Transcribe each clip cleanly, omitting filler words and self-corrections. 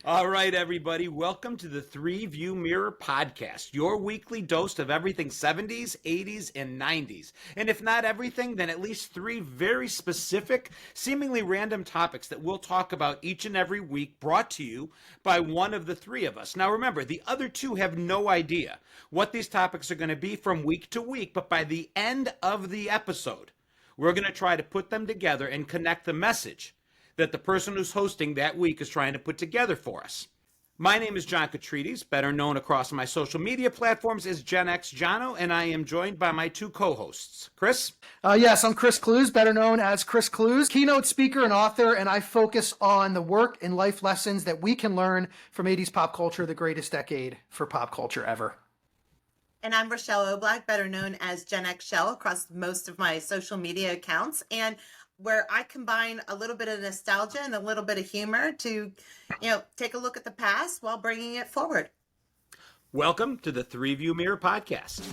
All right, everybody, welcome to the Three View Mirror Podcast, your weekly dose of everything 70s, 80s, and 90s. And if not everything, then at least three very specific, seemingly random topics that we'll talk about each and every week, brought to you by one of the three of us. Now, remember, the other two have no idea what these topics are going to be from week to week, but by the end of the episode, we're going to try to put them together and connect the message that the person who's hosting that week is trying to put together for us. My name is John Katrides, better known across my social media platforms as Gen X Jono, and I am joined by my two co-hosts. Chris? Yes, I'm Chris Clues, better known as Chris Clues, keynote speaker and author, and I focus on the work and life lessons that we can learn from 80s pop culture, the greatest decade for pop culture ever. And I'm Rochelle Oblak, better known as Gen X Shell across most of my social media accounts, and where I combine a little bit of nostalgia and a little bit of humor to, take a look at the past while bringing it forward. Welcome to the Three View Mirror Podcast.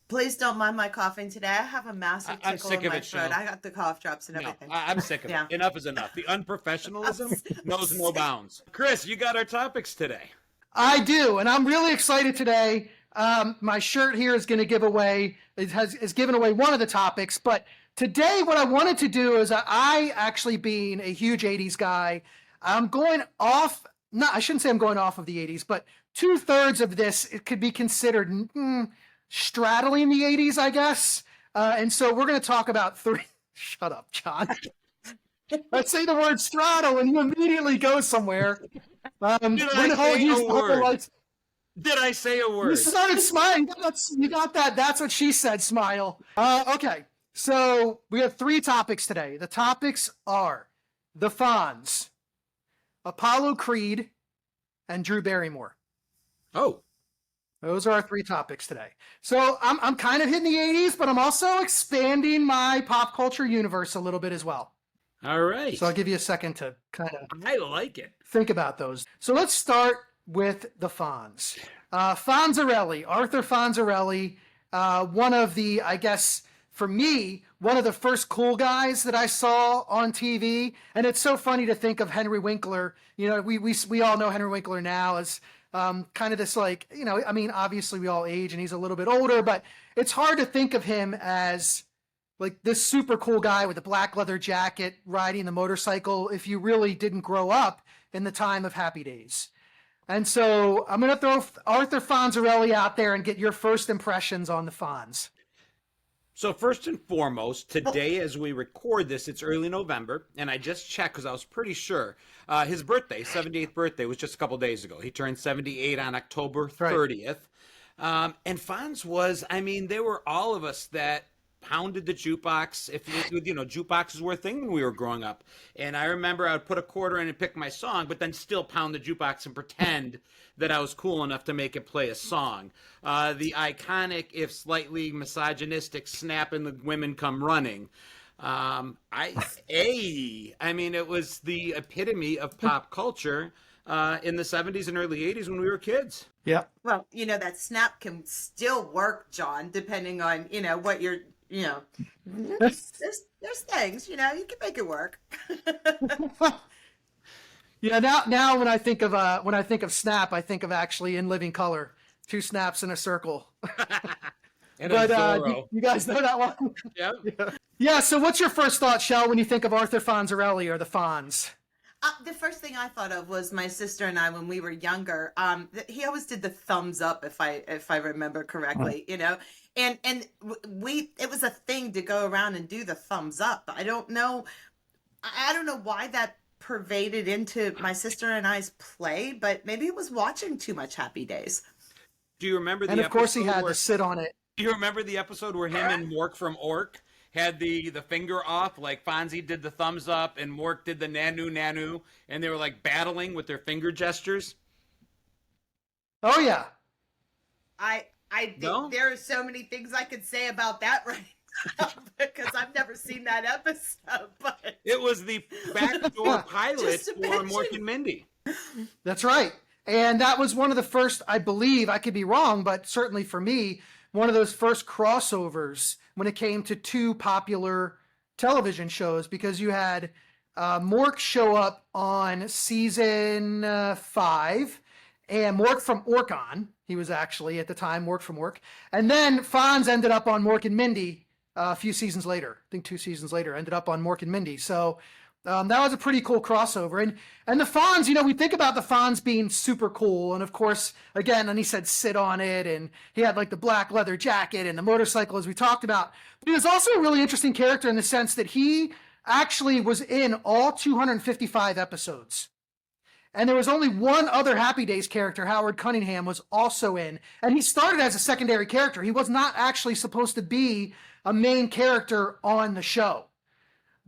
Please don't mind my coughing today. I have a massive tickle in my throat. I got the cough drops and everything. I'm sick of it. Enough is enough. The unprofessionalism knows no bounds. Chris, you got our topics today. I do, and I'm really excited today. My shirt here is going to give away, is giving away one of the topics, but today what I wanted to do is I actually being a huge 80s guy, I'm going off, I shouldn't say I'm going off of the 80s, but 2/3 of this, it could be considered straddling the 80s, I guess. And so we're going to talk about three. Shut up, John. I say the word straddle and you immediately go somewhere. Did I say a word? You started smiling. You got that. That's what she said, smile. Okay, so we have three topics today. The topics are the Fonz, Apollo Creed, and Drew Barrymore. Oh. Those are our three topics today. So I'm kind of hitting the 80s, but I'm also expanding my pop culture universe a little bit as well. All right. So I'll give you a second to kind of I like it. Think about those. So let's start with the Fonz. Fonzarelli, Arthur Fonzarelli, one of the, I guess, for me, one of the first cool guys that I saw on TV. And it's so funny to think of Henry Winkler. We all know Henry Winkler now as kind of this obviously we all age and he's a little bit older, but it's hard to think of him as like this super cool guy with a black leather jacket riding the motorcycle if you really didn't grow up in the time of Happy Days. And so I'm going to throw Arthur Fonzarelli out there and get your first impressions on the Fonz. So first and foremost, today as we record this, it's early November, and I just checked because I was pretty sure. His birthday, 78th birthday, was just a couple days ago. He turned 78 on October 30th. Right. And Fonz was, there were all of us that pounded the jukebox. Jukeboxes were a thing when we were growing up. And I remember I would put a quarter in and pick my song, but then still pound the jukebox and pretend that I was cool enough to make it play a song. The iconic, if slightly misogynistic, snap and the women come running. It was the epitome of pop culture in the 70s and early 80s when we were kids. Yeah. Well, that snap can still work, John, depending on, what you're, there's things, you can make it work. Yeah. Now when I think of snap, I think of actually In Living Color, 2 snaps in a circle. But you guys know that one? Yep. Yeah. So what's your first thought, Shell, when you think of Arthur Fonzarelli or the Fonz? The first thing I thought of was my sister and I when we were younger. He always did the thumbs up, if I remember correctly, and it was a thing to go around and do the thumbs up. I don't know why that pervaded into my sister and I's play, but maybe it was watching too much Happy Days. Do you remember the episode? And of course he had to sit on it. Do you remember the episode where him and Mork from Ork had the finger off, like Fonzie did the thumbs up and Mork did the nanu, and they were like battling with their finger gestures? Oh yeah. I think there are so many things I could say about that right because I've never seen that episode. But It was the backdoor pilot Just for imagine. Mork and Mindy. That's right. And that was one of the first, I believe, I could be wrong, but certainly for me, one of those first crossovers when it came to two popular television shows, because you had Mork show up on season 5, and Mork from Orkon. He was actually, at the time, Mork from Ork. And then Fonz ended up on Mork and Mindy a few seasons later. I think 2 seasons later, ended up on Mork and Mindy. So that was a pretty cool crossover. And the Fonz, you know, we think about the Fonz being super cool. And of course, again, and he said sit on it. And he had like the black leather jacket and the motorcycle, as we talked about. But he was also a really interesting character in the sense that he actually was in all 255 episodes. And there was only one other Happy Days character, Howard Cunningham, was also in. And he started as a secondary character. He was not actually supposed to be a main character on the show.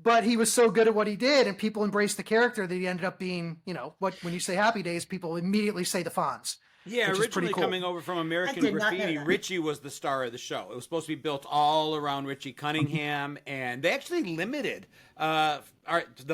But he was so good at what he did, and people embraced the character, that he ended up being, you know, when you say Happy Days, people immediately say the Fonz. Yeah, which is pretty originally cool. coming over from American did not know Graffiti, that. Richie was the star of the show. It was supposed to be built all around Richie Cunningham, and they actually limited the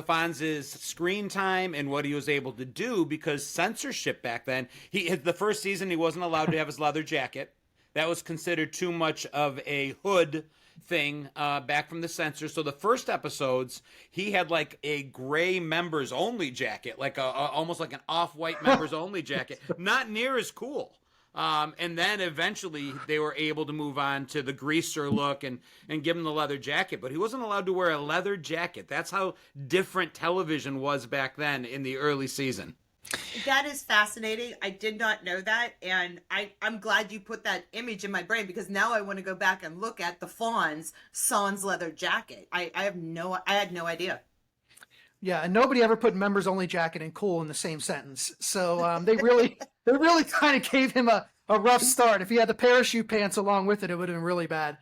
Fonz's screen time and what he was able to do because censorship back then. The first season, he wasn't allowed to have his leather jacket. That was considered too much of a hood thing back from the censor. So the first episodes, he had like a gray members only jacket, like almost like an off-white members only jacket, not near as cool. And then eventually they were able to move on to the greaser look and give him the leather jacket, but he wasn't allowed to wear a leather jacket. That's how different television was back then in the early season. That is fascinating. I did not know that, and I'm glad you put that image in my brain, because now I want to go back and look at the Fonz sans leather jacket. I had no idea. Yeah, and nobody ever put members only jacket and cool in the same sentence. So they really kind of gave him a rough start. If he had the parachute pants along with it, it would have been really bad.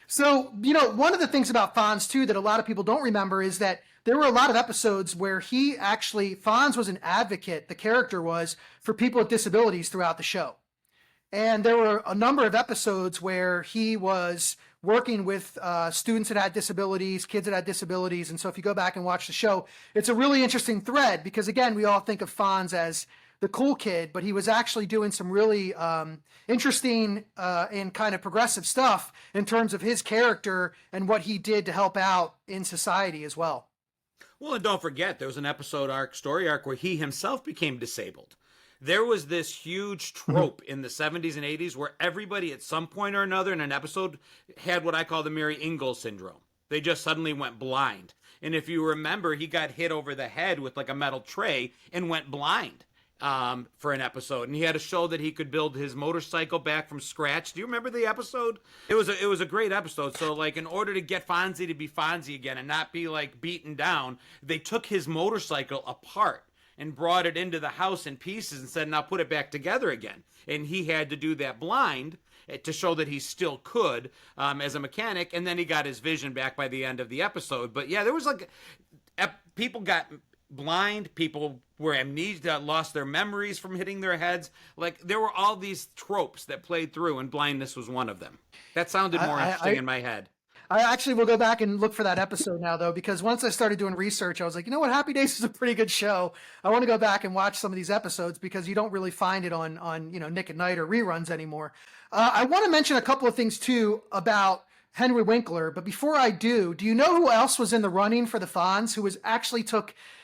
So, you know, one of the things about Fonz too that a lot of people don't remember is that there were a lot of episodes where Fonz was an advocate, the character was, for people with disabilities throughout the show. And there were a number of episodes where he was working with students that had disabilities, kids that had disabilities. And so if you go back and watch the show, it's a really interesting thread because, again, we all think of Fonz as the cool kid, but he was actually doing some really interesting and kind of progressive stuff in terms of his character and what he did to help out in society as well. Well, and don't forget, there was an story arc where he himself became disabled. There was this huge trope in the 70s and 80s where everybody at some point or another in an episode had what I call the Mary Ingalls syndrome. They just suddenly went blind. And if you remember, he got hit over the head with like a metal tray and went blind for an episode. And he had to show that he could build his motorcycle back from scratch. Do you remember the episode? It was a great episode. So like in order to get Fonzie to be Fonzie again and not be like beaten down, they took his motorcycle apart and brought it into the house in pieces and said, now put it back together again. And he had to do that blind to show that he still could as a mechanic. And then he got his vision back by the end of the episode. But yeah, there was like people got blind, people were amnesia, lost their memories from hitting their heads. Like there were all these tropes that played through, and blindness was one of them. That sounded more interesting in my head. I actually will go back and look for that episode now, though, because once I started doing research, I was like, you know what, Happy Days is a pretty good show. I want to go back and watch some of these episodes because you don't really find it on Nick at Night or reruns anymore. I want to mention a couple of things too about Henry Winkler, but before I do you know who else was in the running for the Fonz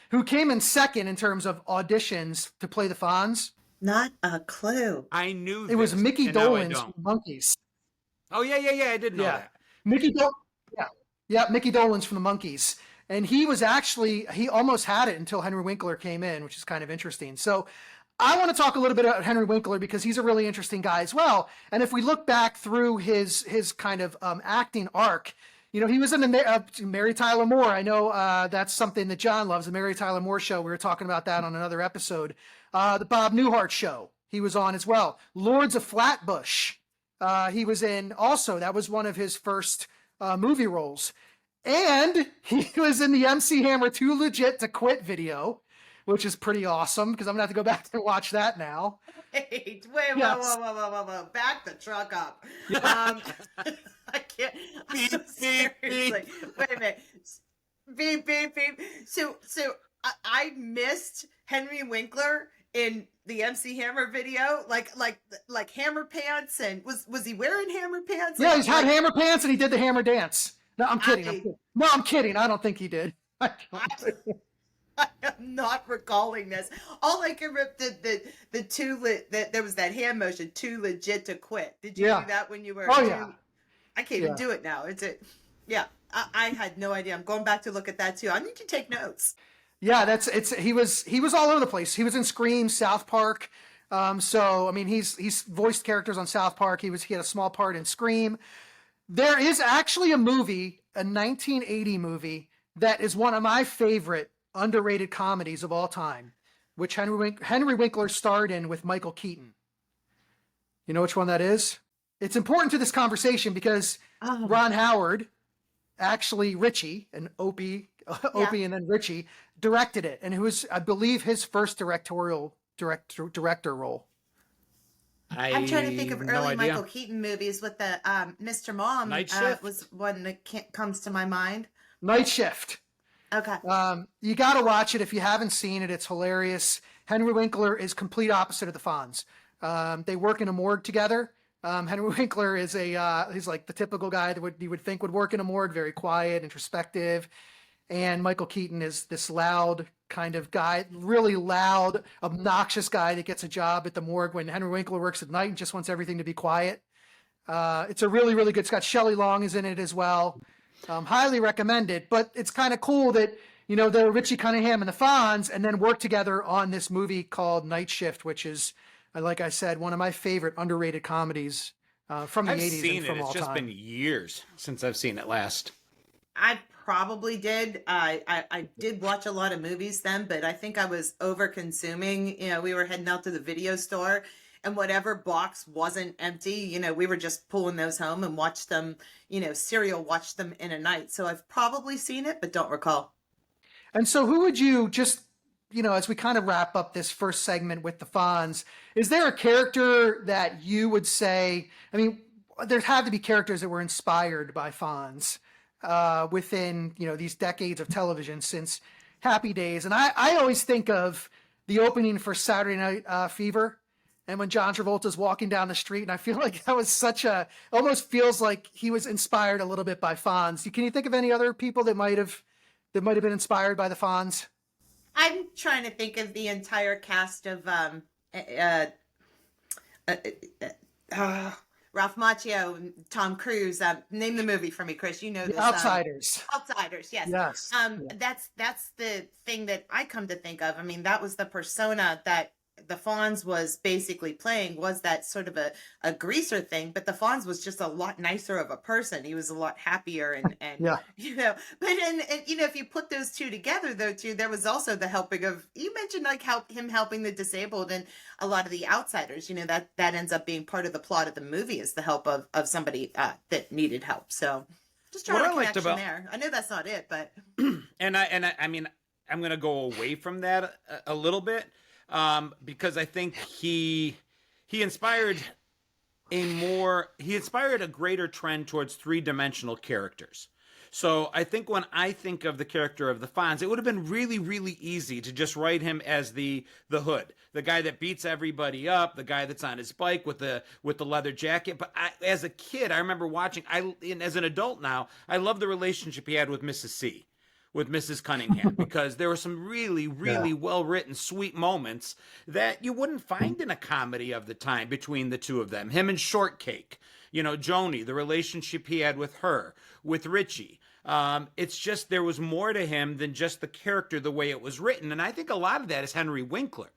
who came in second in terms of auditions to play the Fonz? Not a clue. I knew it was Mickey Dolenz from from Monkees. Oh yeah, I did know that. Mickey Dolenz from the Monkees. And he almost had it until Henry Winkler came in, which is kind of interesting. So I want to talk a little bit about Henry Winkler because he's a really interesting guy as well. And if we look back through his kind of acting arc, you know, he was in the Mary Tyler Moore. I know that's something that John loves, the Mary Tyler Moore show. We were talking about that on another episode. The Bob Newhart show he was on as well. Lords of Flatbush. He was in also. That was one of his first movie roles. And he was in the MC Hammer Too Legit to Quit video, which is pretty awesome because I'm gonna have to go back and watch that now. Wait, Yes. whoa. Back the truck up. Yeah. I can't. Beep, beep, Seriously. Wait a minute. Beep, beep, beep. So I missed Henry Winkler in the MC Hammer video, like Hammer pants, and was he wearing Hammer pants? Yeah, And, he's had like, hammer pants and he did the hammer dance. No, I'm kidding. I- No, I'm kidding. I don't think he did. I am not recalling this. All I can rip the too lit that there was that hand motion, too legit to quit. Did you Yeah. do that when you were? Oh, yeah. I can't Yeah. even do it now. Yeah. I had no idea. I'm going back to look at that too. I need to take notes. Yeah, he was all over the place. He was in Scream, South Park. So I mean, he's voiced characters on South Park. He had a small part in Scream. There is actually a movie, a 1980 movie that is one of my favorite underrated comedies of all time, which Henry Winkler starred in with Michael Keaton. You know which one that is? It's important to this conversation because Ron Howard, actually Richie and Opie and then Richie directed it, and it was, I believe, his first director role. I'm trying to think of no early idea. Michael Keaton movies with the Mr. Mom. Night Shift? Was one that comes to my mind. Night Shift. Okay. You got to watch it if you haven't seen it. It's hilarious. Henry Winkler is complete opposite of the Fonz. They work in a morgue together. Henry Winkler is he's like the typical guy that you would think would work in a morgue, very quiet, introspective. And Michael Keaton is this loud kind of guy, really loud, obnoxious guy that gets a job at the morgue when Henry Winkler works at night and just wants everything to be quiet. It's a really, really good. It's got Shelley Long is in it as well. Highly recommended. But it's kind of cool that, they're Richie Cunningham and the Fonz and then work together on this movie called Night Shift, which is, like I said, one of my favorite underrated comedies from the I've 80s seen and from it. all It's just time. been years since I've seen it last. I probably did. I did watch a lot of movies then, but I think I was over consuming. We were heading out to the video store and whatever box wasn't empty, we were just pulling those home and watched them, serial watched them in a night. So I've probably seen it, but don't recall. And so who would you just, as we kind of wrap up this first segment with the Fonz, is there a character that you would say, I mean, there have to be characters that were inspired by Fonz within, these decades of television since Happy Days. And I always think of the opening for Saturday Night Fever. And when John Travolta's walking down the street, and I feel like that was almost feels like he was inspired a little bit by Fonz. Can you think of any other people that might have been inspired by the Fonz? I'm trying to think of the entire cast of Ralph Macchio, Tom Cruise. Name the movie for me, Chris. You know this. Outsiders. Outsiders, yes. Yes. That's the thing that I come to think of. I mean, that was the persona that the Fonz was basically playing, was that sort of a greaser thing, but the Fonz was just a lot nicer of a person. He was a lot happier and Yeah. but if you put those two together though too, there was also the helping of, you mentioned like him helping the disabled and a lot of the outsiders, that ends up being part of the plot of the movie, is the help of somebody that needed help. So just trying to connection there. I know that's not it, but and I mean, I'm going to go away from that a little bit. Because I think he inspired a greater trend towards three-dimensional characters. So I think when I think of the character of the Fonz, it would have been really, really easy to just write him as the hood, the guy that beats everybody up, the guy that's on his bike with the leather jacket. But as a kid, I remember watching. And as an adult now, I love the relationship he had with Mrs. C. With Mrs. Cunningham, because there were some really, really well-written, sweet moments that you wouldn't find in a comedy of the time between the two of them. Him and Shortcake, Joni, the relationship he had with her, with Richie. It's just, there was more to him than just the character, the way it was written. And I think a lot of that is Henry Winkler.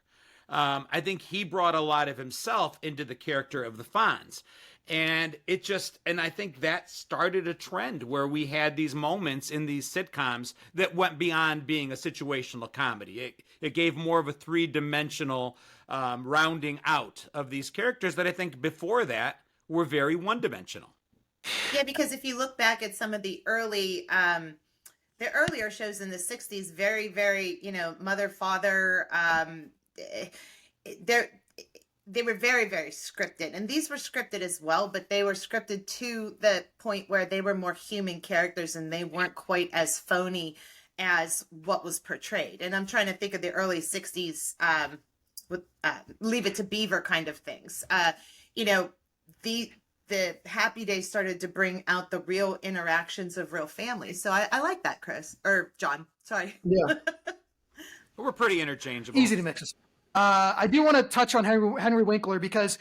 I think he brought a lot of himself into the character of the Fonz. And I think that started a trend where we had these moments in these sitcoms that went beyond being a situational comedy. It gave more of a three-dimensional rounding out of these characters that I think before that were very one-dimensional. yeah, because if you look back at some of the early the earlier shows in the 60s, very, very, mother, father, they're, they were very, very scripted. And these were scripted as well, but they were scripted to the point where they were more human characters and they weren't quite as phony as what was portrayed. And I'm trying to think of the early 60s with Leave It to Beaver kind of things. The Happy Days started to bring out the real interactions of real families. So I like that, Chris. Or John, sorry. Yeah. We're pretty interchangeable. Easy to mix us. I do want to touch on Henry Winkler because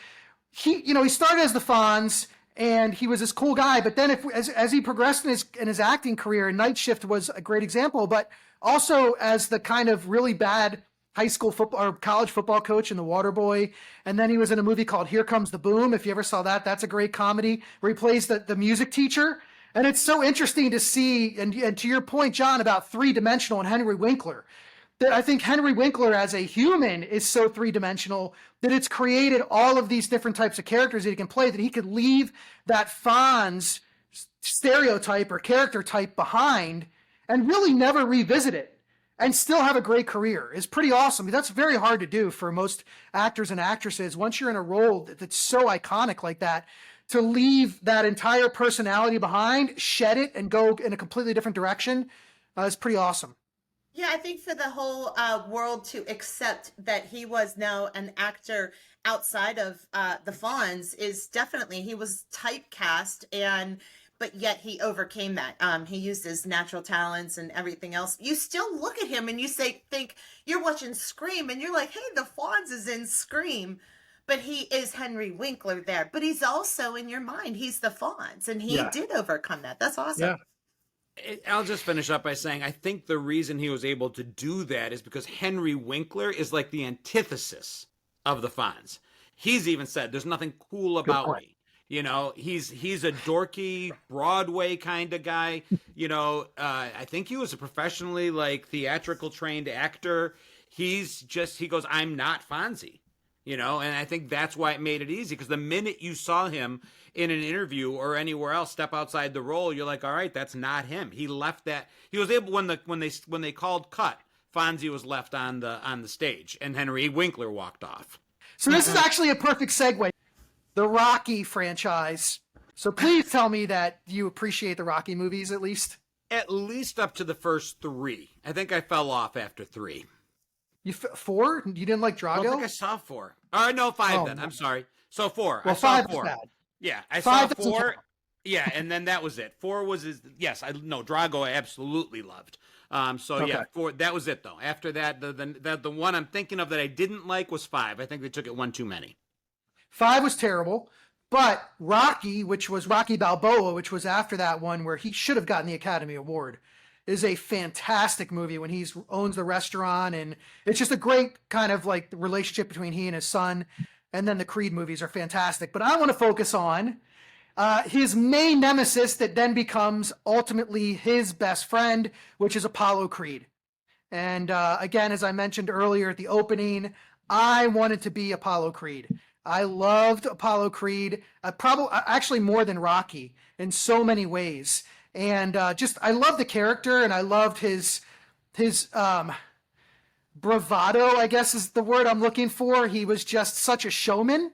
he started as the Fonz and he was this cool guy. But then as he progressed in his acting career, Night Shift was a great example, but also as the kind of really bad high school football or college football coach in The Waterboy. And then he was in a movie called Here Comes the Boom. If you ever saw that, that's a great comedy where he plays the music teacher. And it's so interesting to see, and to your point, John, about three-dimensional and Henry Winkler, that I think Henry Winkler as a human is so three-dimensional that it's created all of these different types of characters that he can play, that he could leave that Fonz stereotype or character type behind and really never revisit it and still have a great career. Is pretty awesome. That's very hard to do for most actors and actresses. Once you're in a role that's so iconic like that, to leave that entire personality behind, shed it, and go in a completely different direction is pretty awesome. Yeah, I think for the whole world to accept that he was now an actor outside of the Fonz is definitely, he was typecast, but yet he overcame that. He used his natural talents and everything else. You still look at him and you think you're watching Scream and you're like, hey, the Fonz is in Scream, but he is Henry Winkler there. But he's also in your mind, he's the Fonz, and he did overcome that. That's awesome. Yeah. I'll just finish up by saying I think the reason he was able to do that is because Henry Winkler is like the antithesis of the Fonz. He's even said, there's nothing cool about me. He's a dorky Broadway kind of guy. I think he was a professionally theatrical trained actor. He goes, I'm not Fonzie, and I think that's why it made it easy. Because the minute you saw him in an interview or anywhere else step outside the role, you're like, all right, that's not him. He left that. He was able, when they called cut, Fonzie was left on the stage and Henry Winkler walked off. So this is actually a perfect segue. The Rocky franchise. So please tell me that you appreciate the Rocky movies at least. At least up to the first 3. I think I fell off after 3. 4? You didn't like Drago? I don't think I saw 4. No, 5 then. No. I'm sorry. So 4. Well, I saw 5 4. is bad. Yeah, I 5 saw 4. Yeah, and then that was it. 4 was Drago I absolutely loved. Yeah, 4, that was it though. After that, the one I'm thinking of that I didn't like was 5. I think they took it one too many. 5 was terrible, but Rocky, which was Rocky Balboa, which was after that one where he should have gotten the Academy Award, is a fantastic movie when he owns the restaurant, and it's just a great kind of the relationship between he and his son. And then the Creed movies are fantastic. But I want to focus on his main nemesis that then becomes ultimately his best friend, which is Apollo Creed. And again, as I mentioned earlier at the opening, I wanted to be Apollo Creed. I loved Apollo Creed, actually more than Rocky in so many ways. And I love the character, and I loved his bravado, I guess is the word I'm looking for. He was just such a showman.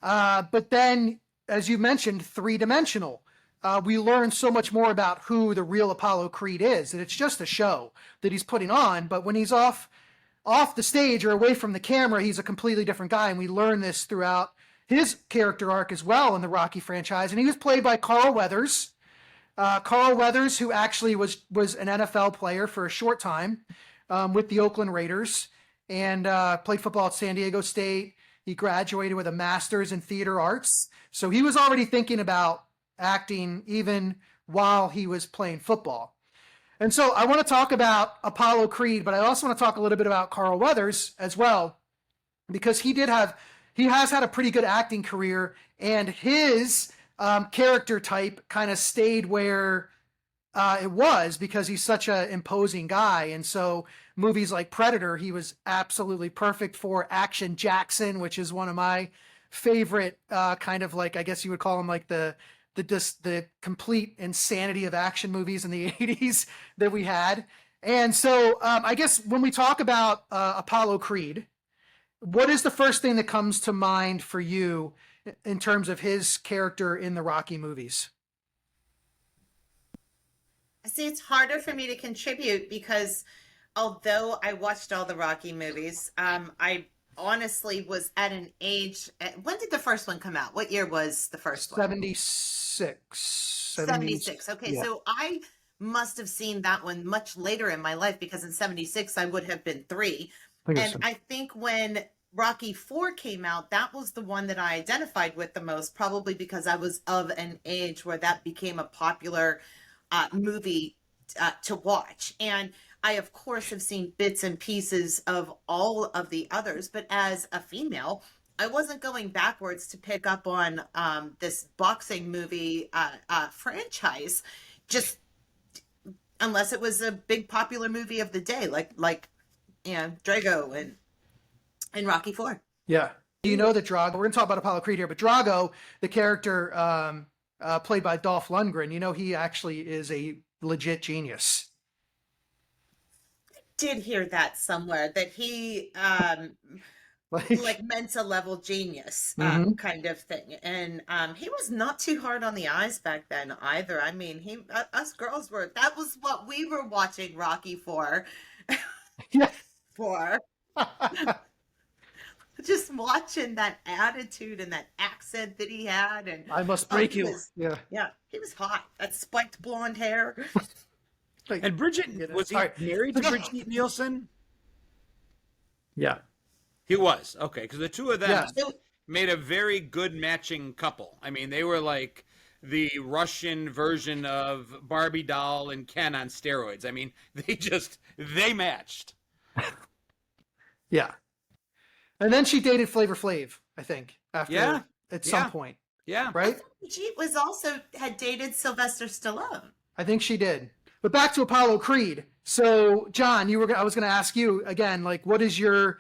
But then, as you mentioned, three-dimensional. We learn so much more about who the real Apollo Creed is, and it's just a show that he's putting on. But when he's off the stage or away from the camera, he's a completely different guy. And we learn this throughout his character arc as well in the Rocky franchise. And he was played by Carl Weathers. Carl Weathers, who actually was an NFL player for a short time with the Oakland Raiders, and played football at San Diego State. He graduated with a master's in theater arts. So he was already thinking about acting even while he was playing football. And so I want to talk about Apollo Creed, but I also want to talk a little bit about Carl Weathers as well, because he has had a pretty good acting career, and his character type kind of stayed where it was because he's such an imposing guy. And so movies like Predator, he was absolutely perfect for. Action Jackson, which is one of my favorite I guess you would call him the the complete insanity of action movies in the 80s that we had. And so I guess when we talk about Apollo Creed, what is the first thing that comes to mind for you in terms of his character in the Rocky movies? See, it's harder for me to contribute because although I watched all the Rocky movies, I honestly was at an age. When did the first one come out? What year was the first one? 76. 76. Okay, yeah. so I must have seen that one much later in my life because in 76 I would have been 3. And I think when Rocky 4 came out, that was the one that I identified with the most, probably because I was of an age where that became a popular movie to watch. And I, of course, have seen bits and pieces of all of the others, but as a female, I wasn't going backwards to pick up on this boxing movie franchise, just unless it was a big popular movie of the day, like Drago and Rocky 4. Yeah. You know that Drago, we're going to talk about Apollo Creed here, but Drago, the character played by Dolph Lundgren, you know, he actually is a legit genius. Did hear that somewhere, that he like mental level genius kind of thing. And he was not too hard on the eyes back then either. I mean, us girls that was what we were watching Rocky for. Yeah. For just watching that attitude and that accent that he had. And I must break you. Yeah, he was hot. That spiked blonde hair. And Bridget, was he married to Brigitte Nielsen? Yeah. He was. Okay, because the two of them made a very good matching couple. I mean, they were like the Russian version of Barbie doll and Ken on steroids. I mean, they matched. Yeah. And then she dated Flavor Flav, I think, after at some point. Yeah. Right? She had dated Sylvester Stallone. I think she did. But back to Apollo Creed. So, John, I was going to ask you again, like, what is your,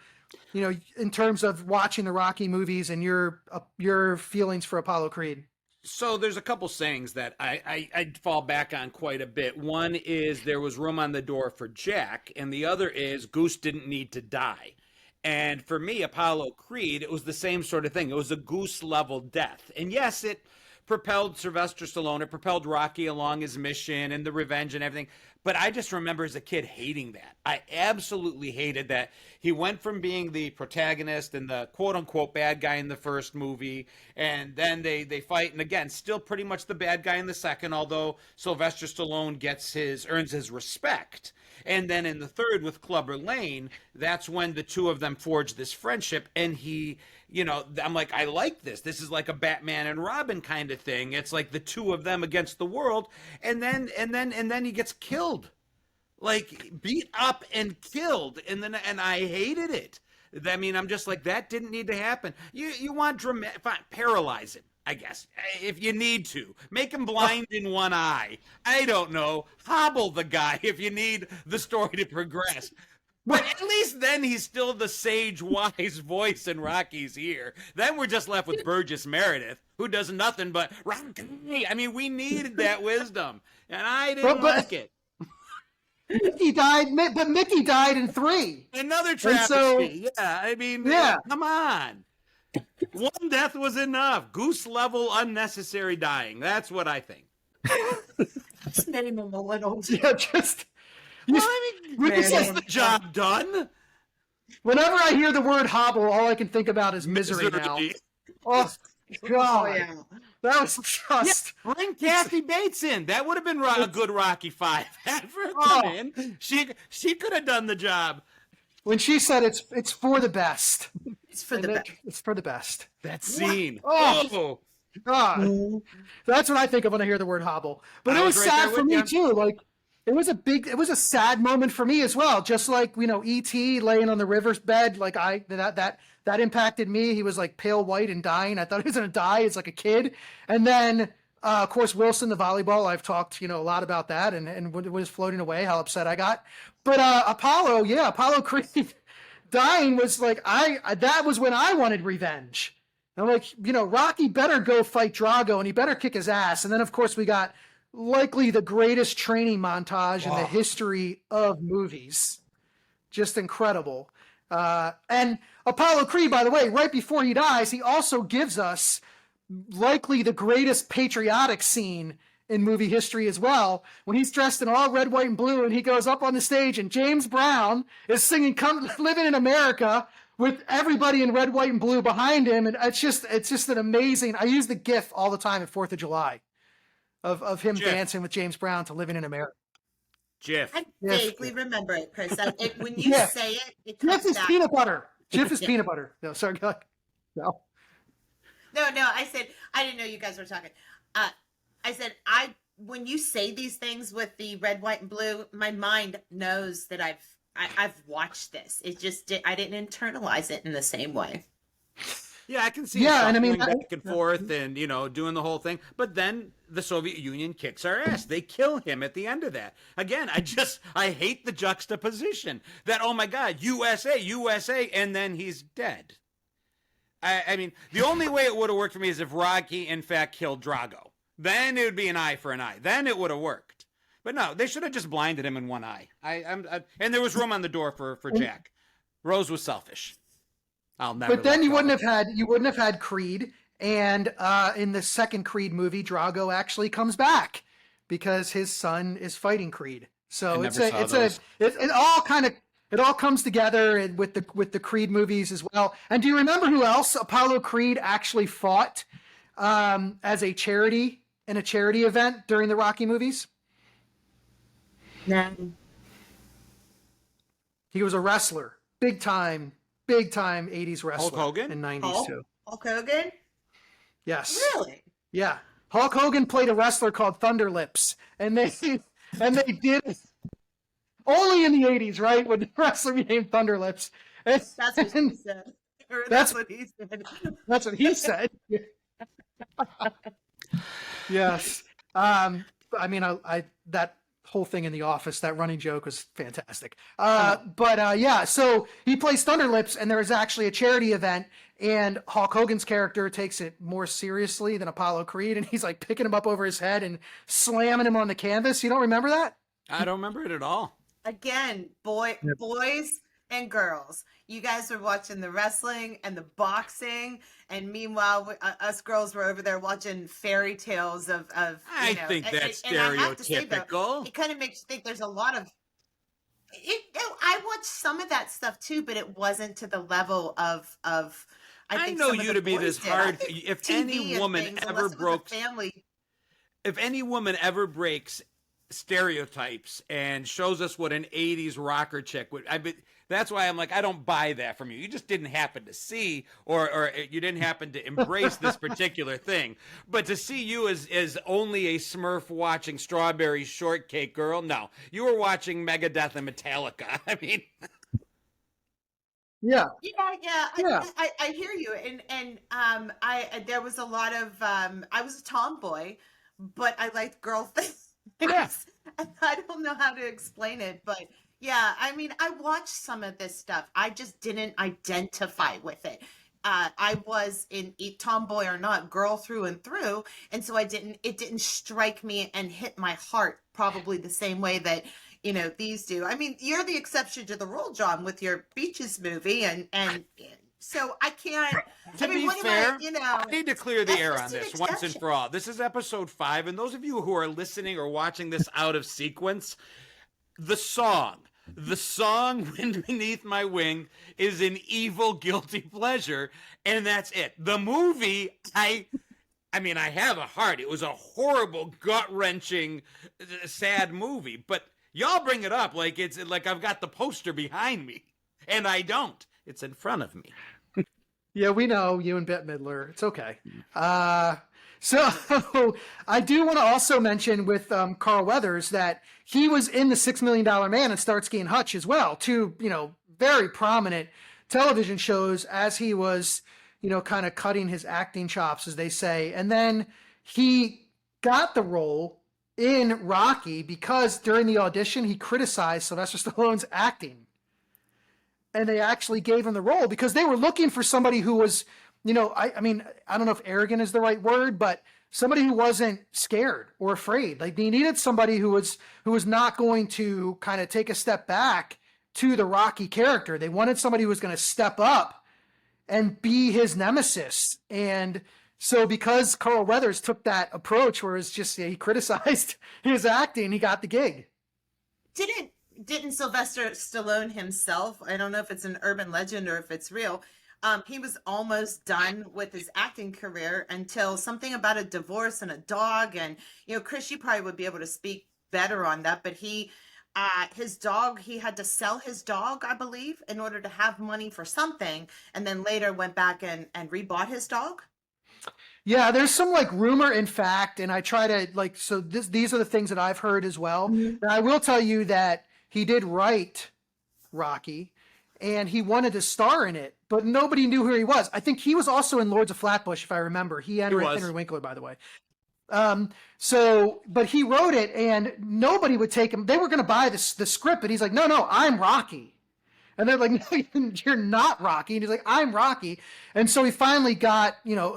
in terms of watching the Rocky movies and your feelings for Apollo Creed? So there's a couple sayings that I fall back on quite a bit. One is there was room on the door for Jack, and the other is Goose didn't need to die. And for me, Apollo Creed, it was the same sort of thing. It was a Goose-level death. And yes, it propelled Sylvester Stallone. It propelled Rocky along his mission and the revenge and everything. But I just remember as a kid hating that. I absolutely hated that. He went from being the protagonist and the quote-unquote bad guy in the first movie, and then they fight. And again, still pretty much the bad guy in the second, although Sylvester Stallone earns his respect. And then in the third with Clubber Lang, that's when the two of them forge this friendship. And he, I'm like, I like this. This is like a Batman and Robin kind of thing. It's like the two of them against the world. And then he gets killed, like beat up and killed. And I hated it. I mean, I'm just like, that didn't need to happen. You want dramatic, fine, paralyze him, I guess, if you need to. Make him blind in one eye. I don't know. Hobble the guy if you need the story to progress. But at least then he's still the sage, wise voice in Rocky's ear. Then we're just left with Burgess Meredith, who does nothing but Rocky. I mean, we needed that wisdom, and I didn't like it. Mickey died, but Mickey died in 3. Another travesty. Come on. One death was enough. Goose level unnecessary dying. That's what I think. Just name him a little. Yeah, just. This is the job done. Whenever I hear the word hobble, all I can think about is misery. Now. Oh God, oh, yeah. That was just. Yeah, bring Kathy Bates in. That would have been a good Rocky 5. Have her come in. She could have done the job. When she said it's for the best. It's for the best. It's for the best. That scene. Oh God. That's what I think of when I hear the word hobble. But it was sad for me too. Like it was a sad moment for me as well. Just like, E.T. laying on the riverbed, like that impacted me. He was like pale white and dying. I thought he was going to die as like a kid. And then, of course, Wilson, the volleyball, I've talked, a lot about that and was floating away, how upset I got. But Apollo Creed dying was like, that was when I wanted revenge. I'm like, Rocky better go fight Drago and he better kick his ass. And then, of course, we got likely the greatest training montage in the history of movies. Just incredible. And Apollo Creed, by the way, right before he dies, he also gives us likely the greatest patriotic scene in movie history as well, when he's dressed in all red, white, and blue, and he goes up on the stage, and James Brown is singing "Come Living in America" with everybody in red, white, and blue behind him, and it's just an amazing. I use the GIF all the time at 4th of July, of him dancing with James Brown to "Living in America." Jif. I vaguely remember it, Chris. When you say it comes Jif is back. peanut butter. Jif is peanut butter. No, sorry, go ahead. No. No, I said I didn't know you guys were talking. I said when you say these things with the red, white, and blue, my mind knows that I've watched this. It just I didn't internalize it in the same way. Yeah, I can see and I mean back and forth and doing the whole thing. But then the Soviet Union kicks our ass. They kill him at the end of that. Again, I hate the juxtaposition that, oh my God, USA, and then he's dead. I mean, the only way it would have worked for me is if Rocky in fact killed Drago. Then it would be an eye for an eye. Then it would have worked. But no, they should have just blinded him in one eye. And there was room on the door for Jack. Rose was selfish. I'll never. But then you wouldn't have had Creed, and in the second Creed movie, Drago actually comes back because his son is fighting Creed. So it all comes together with the Creed movies as well. And do you remember who else Apollo Creed actually fought as a charity in a charity event during the Rocky movies? No. He was a wrestler, big time 80s wrestler. Hulk Hogan? And 90s too. Hulk Hogan? Yes. Really? Yeah. Hulk Hogan played a wrestler called Thunder Lips, and they did it only in the 80s, right? When the wrestler became Thunder Lips. That's what he said. Or that's what he said. That's what he said. Yes. I mean, I that whole thing in The Office, that running joke was fantastic. Yeah, so he plays Thunder Lips, and there is actually a charity event, and Hulk Hogan's character takes it more seriously than Apollo Creed, and he's like picking him up over his head and slamming him on the canvas. You don't remember that? I don't remember it at all. Again, boys and girls. You guys were watching the wrestling and the boxing, and meanwhile, us girls were over there watching fairy tales of. I think that's stereotypical. It kind of makes you think there's a lot of. I watched some of that stuff too, but it wasn't to the level of. I think know you to be this hard. If any woman ever broke family, if any woman ever breaks stereotypes and shows us what an 80s rocker chick would, that's why I'm like, I don't buy that from you. You just didn't happen to see, or you didn't happen to embrace this particular thing. But to see you as only a Smurf watching Strawberry Shortcake Girl, no, you were watching Megadeth and Metallica. I mean, yeah. I hear you, and there was a lot of I was a tomboy, but I liked girl things. Yes. I don't know how to explain it, but yeah, I mean, I watched some of this stuff. I just didn't identify with it. I was in tomboy or not, girl through and through, and so it didn't strike me and hit my heart probably the same way that these do. I mean, you're the exception to the rule, John, with your Beaches movie, and so I can't. To be fair, I need to clear the air on this once and for all. This is episode 5, and those of you who are listening or watching this out of sequence, the song Wind Beneath My Wing is an evil, guilty pleasure, and that's it. The movie, I mean, I have a heart. It was a horrible, gut-wrenching, sad movie, but y'all bring it up like it's like I've got the poster behind me, and I don't. It's in front of me. Yeah, we know you and Bette Midler. It's okay. So I do want to also mention with Carl Weathers that he was in The $6 Million Man and Starsky and Hutch as well. Two, very prominent television shows as he was, kind of cutting his acting chops, as they say. And then he got the role in Rocky because during the audition, he criticized Sylvester Stallone's acting. And they actually gave him the role because they were looking for somebody who was I mean, I don't know if arrogant is the right word, but somebody who wasn't scared or afraid. Like they needed somebody who was not going to kind of take a step back to the Rocky character. They wanted somebody who was going to step up and be his nemesis. And so because Carl Weathers took that approach where it's just he criticized his acting, he got the gig. Didn't Sylvester Stallone himself, I don't know if it's an urban legend or if it's real, he was almost done with his acting career until something about a divorce and a dog. And, Chris, you probably would be able to speak better on that, but his dog, he had to sell his dog, I believe, in order to have money for something, and then later went back and rebought his dog. Yeah, there's some like rumor and fact, and I try to these are the things that I've heard as well. Mm-hmm. And I will tell you that he did write Rocky, and he wanted to star in it, but nobody knew who he was. I think he was also in Lords of Flatbush, if I remember. He and Henry Winkler, by the way. But he wrote it, and nobody would take him. They were going to buy the script, but he's like, no, I'm Rocky. And they're like, no, you're not Rocky. And he's like, I'm Rocky. And so he finally got,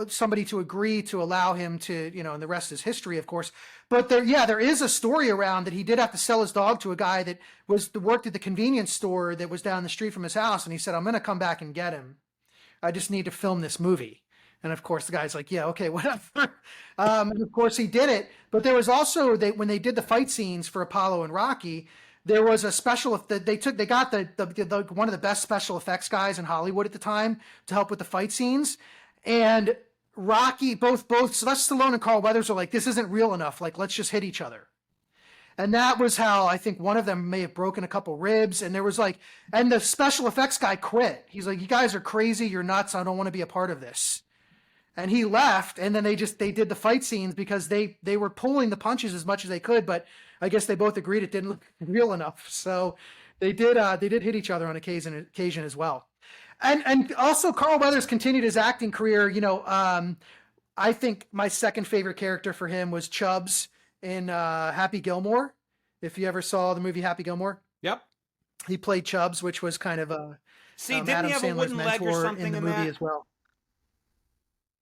somebody to agree to allow him to, and the rest is history, of course. But there is a story around that he did have to sell his dog to a guy that worked at the convenience store that was down the street from his house. And he said, I'm going to come back and get him. I just need to film this movie. And of course the guy's like, yeah, okay, whatever. And of course he did it. But there was also, when they did the fight scenes for Apollo and Rocky, there was a special that they got the one of the best special effects guys in Hollywood at the time to help with the fight scenes. And Rocky, both Sylvester Stallone and Carl Weathers are like, this isn't real enough. Like, let's just hit each other. And that was how I think one of them may have broken a couple ribs. And there was and the special effects guy quit. He's like, you guys are crazy. You're nuts. I don't want to be a part of this. And he left. And then they did the fight scenes because they were pulling the punches as much as they could, but I guess they both agreed it didn't look real enough. So they did hit each other on occasion as well. And also Carl Weathers continued his acting career. I think my second favorite character for him was Chubbs in Happy Gilmore. If you ever saw the movie Happy Gilmore. Yep. He played Chubbs, which was kind of didn't Adam he have Sandler's a wooden leg or something in the movie as well.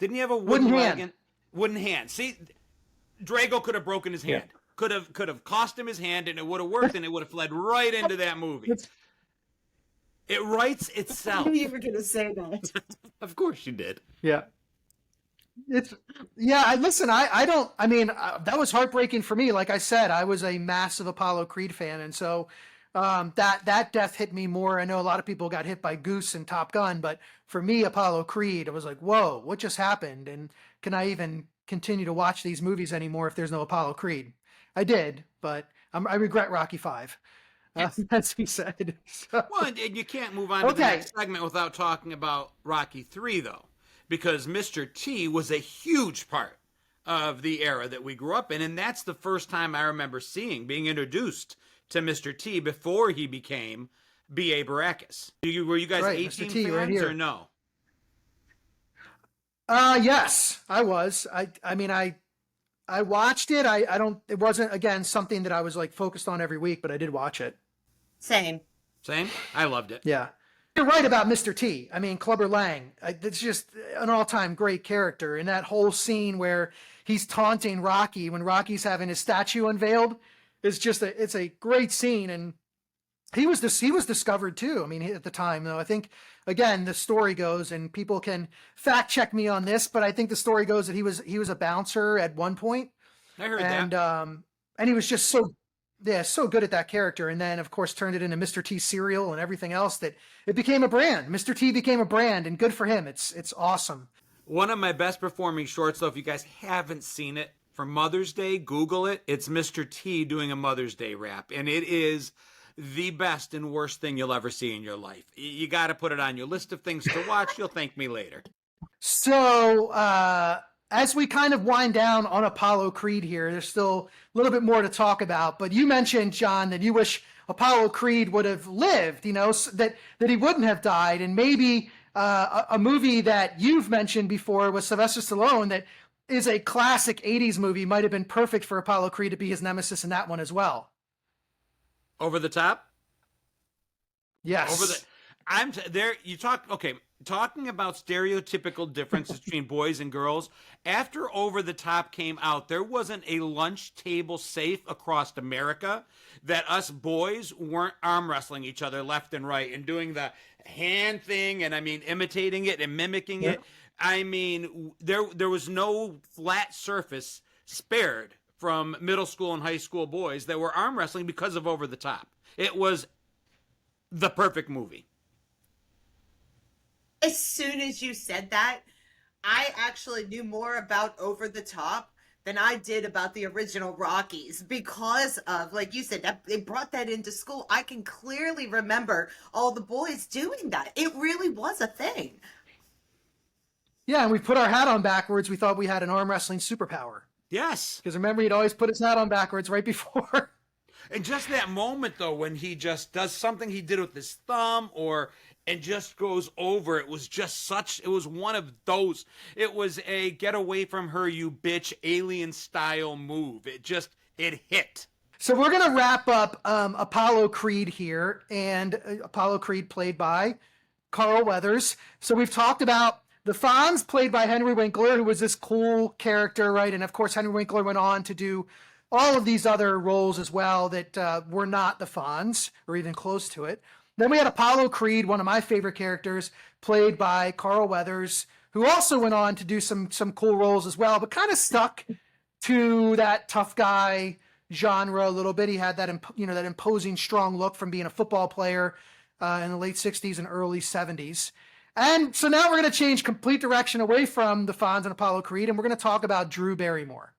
Didn't he have a wooden leg? Wooden hand. See, Drago could have broken his hand. Yeah. Could have cost him his hand, and it would have worked, and it would have fled right into that movie. It writes itself. I knew you were going to say that. Of course you did. Yeah. Listen, that was heartbreaking for me. Like I said, I was a massive Apollo Creed fan. And so that death hit me more. I know a lot of people got hit by Goose and Top Gun, but for me, Apollo Creed, I was like, whoa, what just happened? And can I even continue to watch these movies anymore if there's no Apollo Creed? I did, but I regret Rocky V, as he said. So. Well, and you can't move on to the next segment without talking about Rocky III, though, because Mr. T was a huge part of the era that we grew up in, and that's the first time I remember being introduced to Mr. T before he became B.A. Baracus. Were you guys 18 fans or no? Yes, I was. I watched it. It wasn't, again, something that I was focused on every week, but I did watch it. Same. I loved it. Yeah. You're right about Mr. T. I mean, Clubber Lang, it's just an all-time great character. And that whole scene where he's taunting Rocky when Rocky's having his statue unveiled is it's a great scene. And he was discovered too. I mean, at the time, though, I think, again, the story goes, and people can fact check me on this, but I think the story goes that he was a bouncer at one point. I heard that. And he was just so good at that character. And then, of course, turned it into Mr. T cereal and everything else, that it became a brand. Mr. T became a brand, and good for him. It's awesome. One of my best performing shorts, though, if you guys haven't seen it, for Mother's Day, Google it. It's Mr. T doing a Mother's Day rap, and it is the best and worst thing you'll ever see in your life. You got to put it on your list of things to watch. You'll thank me later. So, as we kind of wind down on Apollo Creed here, there's still a little bit more to talk about, but you mentioned, John, that you wish Apollo Creed would have lived, that he wouldn't have died. And maybe a movie that you've mentioned before was Sylvester Stallone, that is a classic 80s movie, might have been perfect for Apollo Creed to be his nemesis in that one as well. Over the Top? Yes. You talk, okay, talking about stereotypical differences between boys and girls, after Over the Top came out, there wasn't a lunch table safe across America that us boys weren't arm wrestling each other left and right and doing the hand thing, and I mean imitating it and mimicking it. I mean, there was no flat surface spared from middle school and high school boys that were arm wrestling because of Over the Top. It was the perfect movie. As soon as you said that, I actually knew more about Over the Top than I did about the original Rockies because of, like you said, that they brought that into school. I can clearly remember all the boys doing that. It really was a thing. Yeah, and we put our hat on backwards. We thought we had an arm wrestling superpower. Yes. Because remember, he'd always put his hat on backwards right before. And just that moment, though, when he just does something he did with his thumb and just goes over, it was just it was one of those. It was a get away from her, you bitch, alien style move. It hit. So we're going to wrap up Apollo Creed here, and Apollo Creed played by Carl Weathers. So we've talked about the Fonz, played by Henry Winkler, who was this cool character, right? And of course, Henry Winkler went on to do all of these other roles as well that were not the Fonz, or even close to it. Then we had Apollo Creed, one of my favorite characters, played by Carl Weathers, who also went on to do some cool roles as well, but kind of stuck to that tough guy genre a little bit. He had that that imposing, strong look from being a football player in the late 60s and early 70s. And so now we're going to change complete direction away from the Fonz and Apollo Creed, and we're going to talk about Drew Barrymore.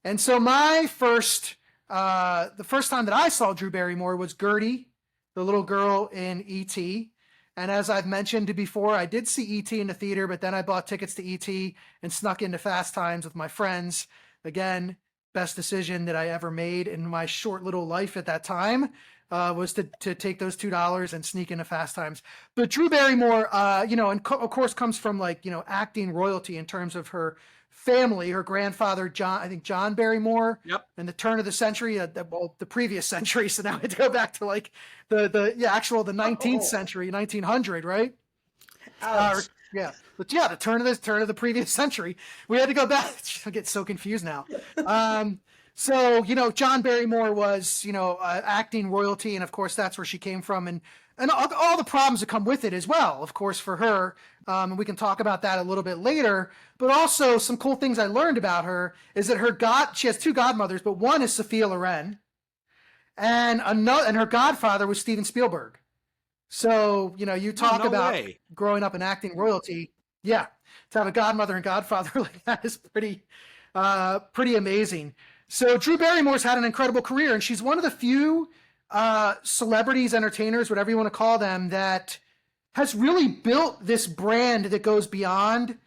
And so the first time that I saw Drew Barrymore was Gertie, the little girl in E.T. And as I've mentioned before, I did see E.T. in the theater, but then I bought tickets to E.T. and snuck into Fast Times with my friends. Again, best decision that I ever made in my short little life at that time was to take those $2 and sneak into Fast Times. But Drew Barrymore, of course comes from acting royalty in terms of her family. Her grandfather, John Barrymore, in the turn of the century, the previous century. So now I had to go back to the 19th century, 1900, right? Ouch. The turn of the previous century. We had to go back. I get so confused now. So John Barrymore was acting royalty, and of course that's where she came from, and all the problems that come with it as well, of course, for her. And we can talk about that a little bit later. But also some cool things I learned about her is that she has two godmothers, but one is Sophia Loren, and her godfather was Steven Spielberg. So, you talk about growing up in acting royalty. Yeah. To have a godmother and godfather like that is pretty amazing. So Drew Barrymore's had an incredible career, and she's one of the few celebrities, entertainers, whatever you want to call them, that has really built this brand that goes beyond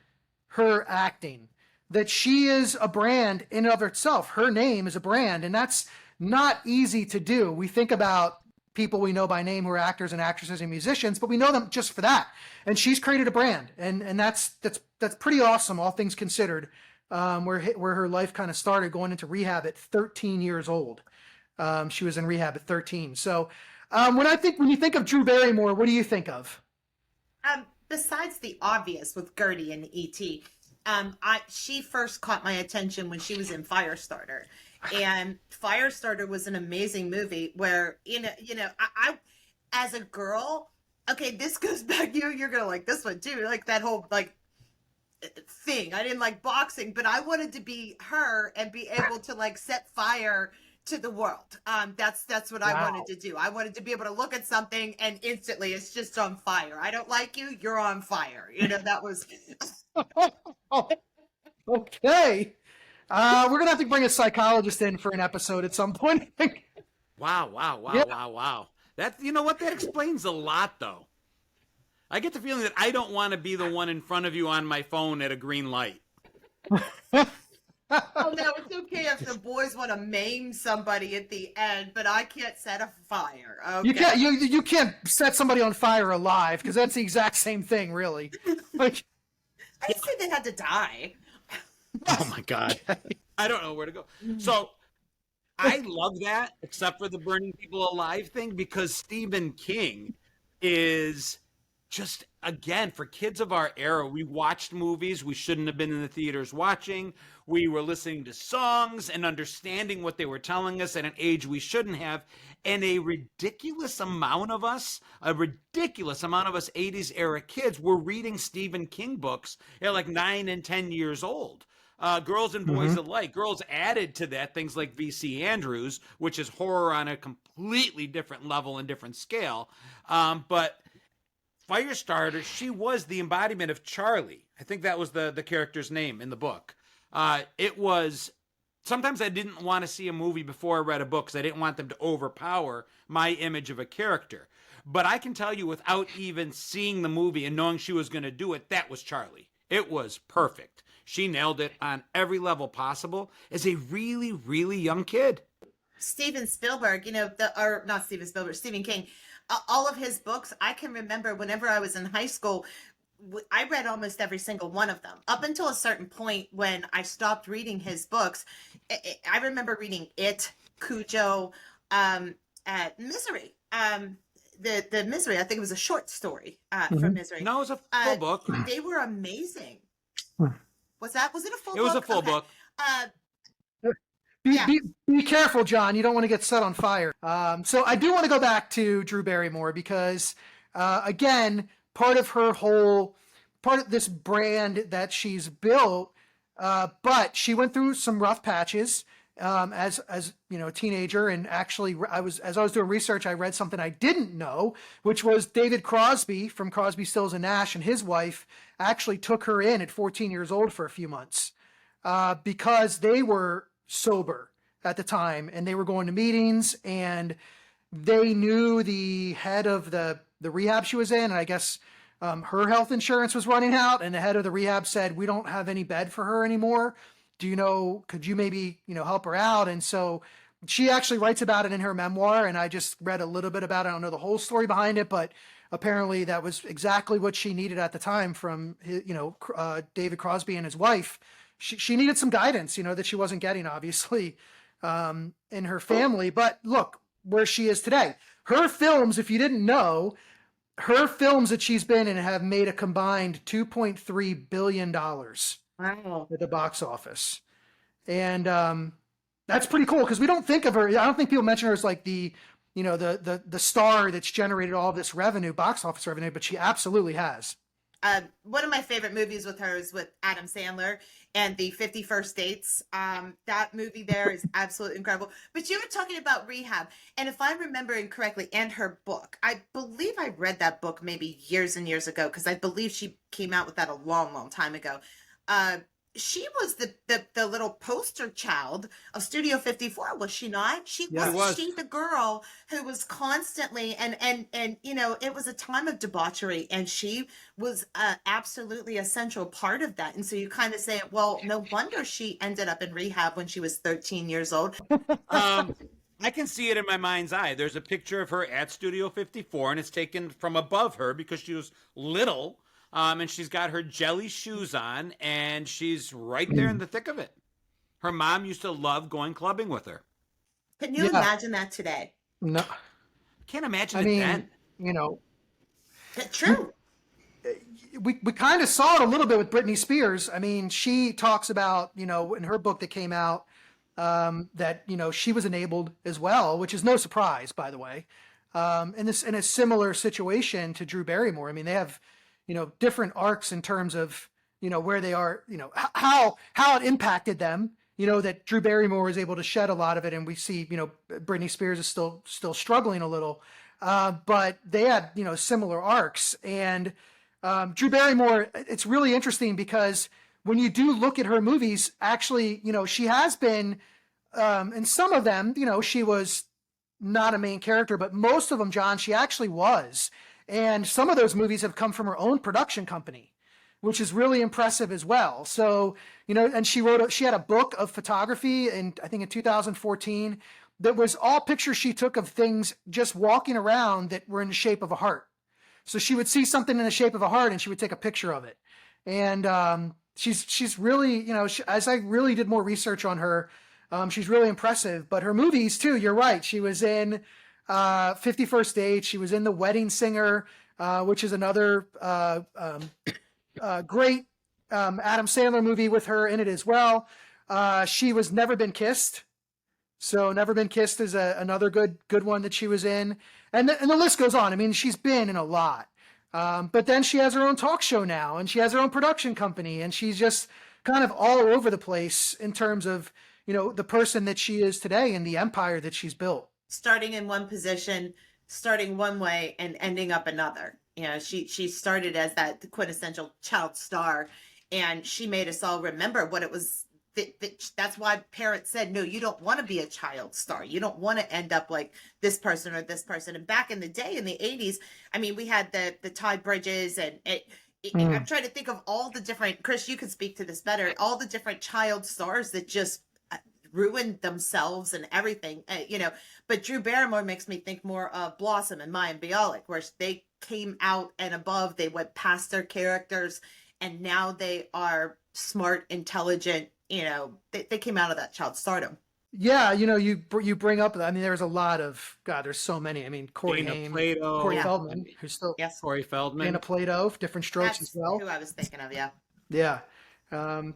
her acting. That she is a brand in and of itself. Her name is a brand, and that's not easy to do. We think about people we know by name who are actors and actresses and musicians, but we know them just for that. And she's created a brand, and that's pretty awesome, all things considered. Where her life kind of started, going into rehab at 13 years old. She was in rehab at 13. So when you think of Drew Barrymore, what do you think of? Besides the obvious with Gertie and E.T., she first caught my attention when she was in Firestarter. And Firestarter was an amazing movie where, I as a girl, okay, this goes back, you're going to like this one too, like that whole, thing. I didn't like boxing, but I wanted to be her and be able to set fire to the world. That's what I wanted to do. I wanted to be able to look at something and instantly it's just on fire. I don't like you, you're on fire. That was okay. We're gonna have to bring a psychologist in for an episode at some point. Wow. That that explains a lot, though. I get the feeling that I don't want to be the one in front of you on my phone at a green light. Oh, no, it's okay if the boys want to maim somebody at the end, but I can't set a fire. Okay? You can't set somebody on fire alive, because that's the exact same thing, really. I didn't say they had to die. Oh my God. I don't know where to go. So I love that, except for the burning people alive thing, because Stephen King is just again, for kids of our era, we watched movies we shouldn't have been in the theaters watching. We were listening to songs and understanding what they were telling us at an age we shouldn't have. And a ridiculous amount of us 80s era kids were reading Stephen King books at like 9 and 10 years old. Girls and boys alike. Girls added to that things like V.C. Andrews, which is horror on a completely different level and different scale. But Firestarter, she was the embodiment of Charlie. I think that was the character's name in the book. It was, sometimes I didn't want to see a movie before I read a book because I didn't want them to overpower my image of a character. But I can tell you without even seeing the movie and knowing she was going to do it, that was Charlie. It was perfect. She nailed it on every level possible as a really, really young kid. Steven Spielberg, or not Steven Spielberg, Stephen King, all of his books, I can remember whenever I was in high school, I read almost every single one of them up until a certain point when I stopped reading his books. I remember reading It, Cujo, Misery. The Misery, I think it was a short story from Misery. No, it was a full book. They were amazing. Was it a full book? It was a full book. Be careful, John. You don't want to get set on fire. So I do want to go back to Drew Barrymore because, again, part of this brand that she's built, but she went through some rough patches as a teenager. And actually, as I was doing research, I read something I didn't know, which was David Crosby from Crosby, Stills and Nash, and his wife actually took her in at 14 years old for a few months because they were sober at the time and they were going to meetings and they knew the head of the rehab she was in, and I guess her health insurance was running out, and the head of the rehab said, "We don't have any bed for her anymore. Could you maybe help her out?" And so she actually writes about it in her memoir, and I just read a little bit about it. I don't know the whole story behind it, but apparently that was exactly what she needed at the time from David Crosby and his wife. She needed some guidance, that she wasn't getting, obviously, in her family. But look where she is today. Her films, if you didn't know, her films that she's been in have made a combined $2.3 billion at the box office. And that's pretty cool because we don't think of her. I don't think people mention her as like the star that's generated all this revenue, box office revenue, but she absolutely has. One of my favorite movies with her is with Adam Sandler and the 50 First Dates. That movie there is absolutely incredible. But you were talking about rehab, and if I'm remembering correctly, and her book, I believe I read that book maybe years and years ago because I believe she came out with that a long, long time ago. She was the little poster child of Studio 54, was she not? She was the girl who was constantly and it was a time of debauchery, and she was absolutely a central part of that. And so you kind of say, well, no wonder she ended up in rehab when she was 13 years old. I can see it in my mind's eye. There's a picture of her at Studio 54, and it's taken from above her because she was little. And she's got her jelly shoes on, and she's right there in the thick of it. Her mom used to love going clubbing with her. Can you imagine that today? No. Can't imagine it then. It's true. We kind of saw it a little bit with Britney Spears. I mean, she talks about, in her book that came out, that, she was enabled as well, which is no surprise, by the way. In a similar situation to Drew Barrymore. I mean, they have different arcs in terms of, where they are, how it impacted them, that Drew Barrymore was able to shed a lot of it. And we see, Britney Spears is still struggling a little, but they had, similar arcs. And Drew Barrymore, it's really interesting because when you do look at her movies, actually, she has been, in some of them, she was not a main character, but most of them, John, she actually was. And some of those movies have come from her own production company, which is really impressive as well. So, and she had a book of photography in 2014 that was all pictures she took of things just walking around that were in the shape of a heart. So she would see something in the shape of a heart and she would take a picture of it. And she's really, as I really did more research on her, she's really impressive. But her movies too, you're right. She was in 50 First Dates. She was in The Wedding Singer. which is another great Adam Sandler movie with her in it as well. She was Never Been Kissed. So Never Been Kissed is another good one that she was in. And the list goes on. I mean, she's been in a lot. But then she has her own talk show now, and she has her own production company, and she's just kind of all over the place in terms of, the person that she is today and the empire that she's built. Starting in one position, starting one way and ending up another. She started as that quintessential child star, and she made us all remember what it was. That's why parents said, no, you don't want to be a child star. You don't want to end up like this person or this person. And back in the day, in the 80s, I mean, we had the Ty Bridges and I'm trying to think of all the different, Chris, you could speak to this better, all the different child stars that just ruined themselves and everything, but Drew Barrymore makes me think more of Blossom and Mayim Bialik, where they came out and above, they went past their characters, and now they are smart, intelligent, they came out of that child stardom. Yeah, you bring up, I mean, there's a lot of, God, there's so many. I mean, Corey Feldman, who's still, Corey Feldman, Dana Plato, Different Strokes as well. Who I was thinking of, yeah. Yeah.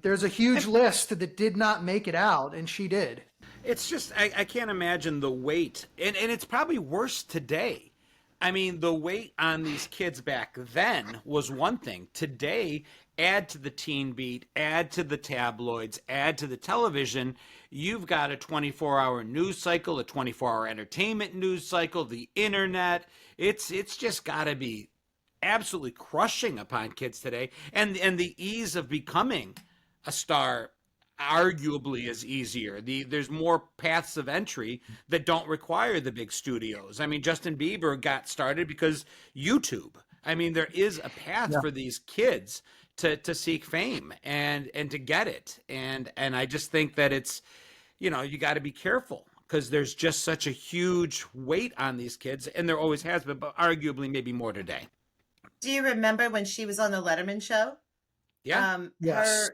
There's a huge list that did not make it out, and she did. It's just, I can't imagine the weight, and it's probably worse today. I mean, the weight on these kids back then was one thing. Today, add to the teen beat, add to the tabloids, add to the television, you've got a 24-hour news cycle, a 24-hour entertainment news cycle, the internet. It's just got to be absolutely crushing upon kids today. And the ease of becoming a star arguably is easier. There's more paths of entry that don't require the big studios. I mean, Justin Bieber got started because YouTube. I mean, there is a path for these kids to seek fame and to get it. And I just think that it's, you got to be careful because there's just such a huge weight on these kids, and there always has been, but arguably maybe more today. Do you remember when she was on the Letterman show? Yeah. Yes.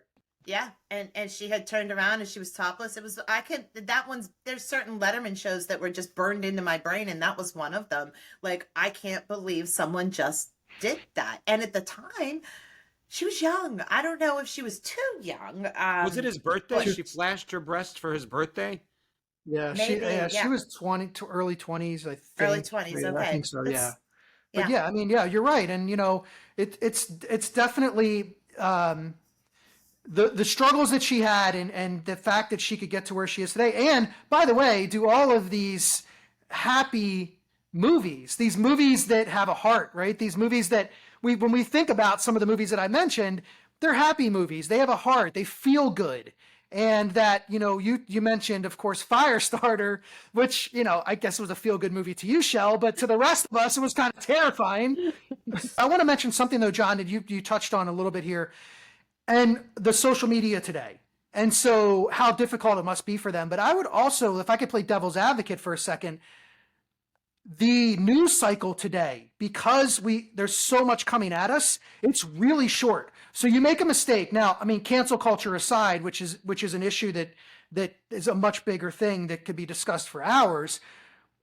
And she had turned around and she was topless. There's certain Letterman shows that were just burned into my brain, and that was one of them. Like, I can't believe someone just did that. And at the time, she was young. I don't know if she was too young. Was it his birthday? She flashed her breast for his birthday? Yeah, she was early 20s, I think. Early 20s, okay. I think so, yeah. But I mean, you're right. And, it's definitely the struggles that she had and the fact that she could get to where she is today. And, by the way, do all of these happy movies, these movies that have a heart, right? These movies that when we think about some of the movies that I mentioned, they're happy movies. They have a heart. They feel good. And that, you mentioned, of course, Firestarter, which, I guess was a feel-good movie to you, Shell, but to the rest of us, it was kind of terrifying. I want to mention something, though, John, that you touched on a little bit here, and the social media today. And so how difficult it must be for them. But I would also, if I could play devil's advocate for a second, the news cycle today, because there's so much coming at us, it's really short. So you make a mistake. Now, I mean, cancel culture aside, which is an issue that is a much bigger thing that could be discussed for hours.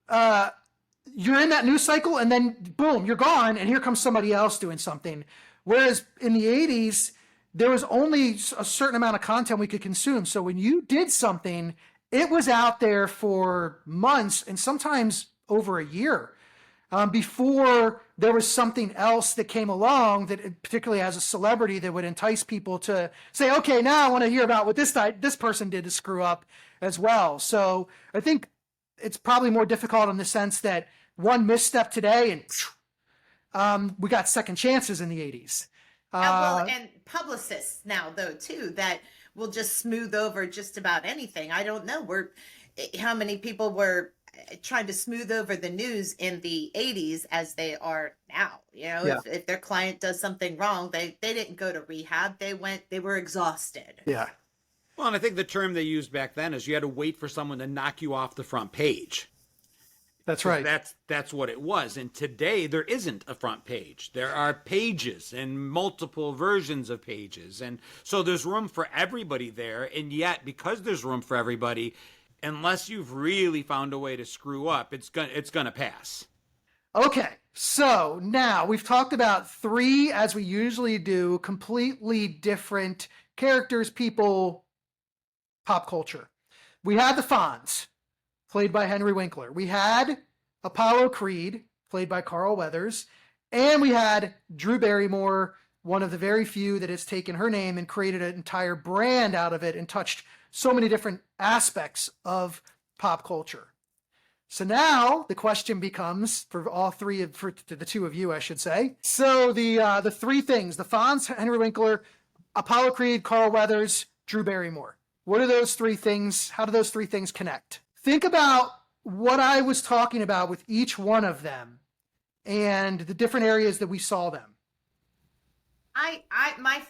You're in that news cycle, and then boom, you're gone, and here comes somebody else doing something. Whereas in the 80s, there was only a certain amount of content we could consume. So when you did something, it was out there for months and sometimes over a year before there was something else that came along that, particularly as a celebrity, that would entice people to say, okay, now I want to hear about what this person did to screw up as well. So I think it's probably more difficult in the sense that one misstep today and we got second chances in the 80s. And publicists now, though, too, that will just smooth over just about anything. I don't know how many people were trying to smooth over the news in the 80s as they are now. If their client does something wrong, they didn't go to rehab. They were exhausted. Yeah. Well, and I think the term they used back then is you had to wait for someone to knock you off the front page. That's right. That's what it was. And today there isn't a front page. There are pages and multiple versions of pages. And so there's room for everybody there. And yet, because there's room for everybody, unless you've really found a way to screw up, it's gonna pass. Okay. So now we've talked about three, as we usually do, completely different characters, people, pop culture. We had the Fonz, played by Henry Winkler. We had Apollo Creed, played by Carl Weathers. And we had Drew Barrymore, one of the very few that has taken her name and created an entire brand out of it and touched so many different aspects of pop culture. So now the question becomes for the two of you, I should say. So the three things: the Fonz, Henry Winkler, Apollo Creed, Carl Weathers, Drew Barrymore. What are those three things? How do those three things connect? Think about what I was talking about with each one of them and the different areas that we saw them. I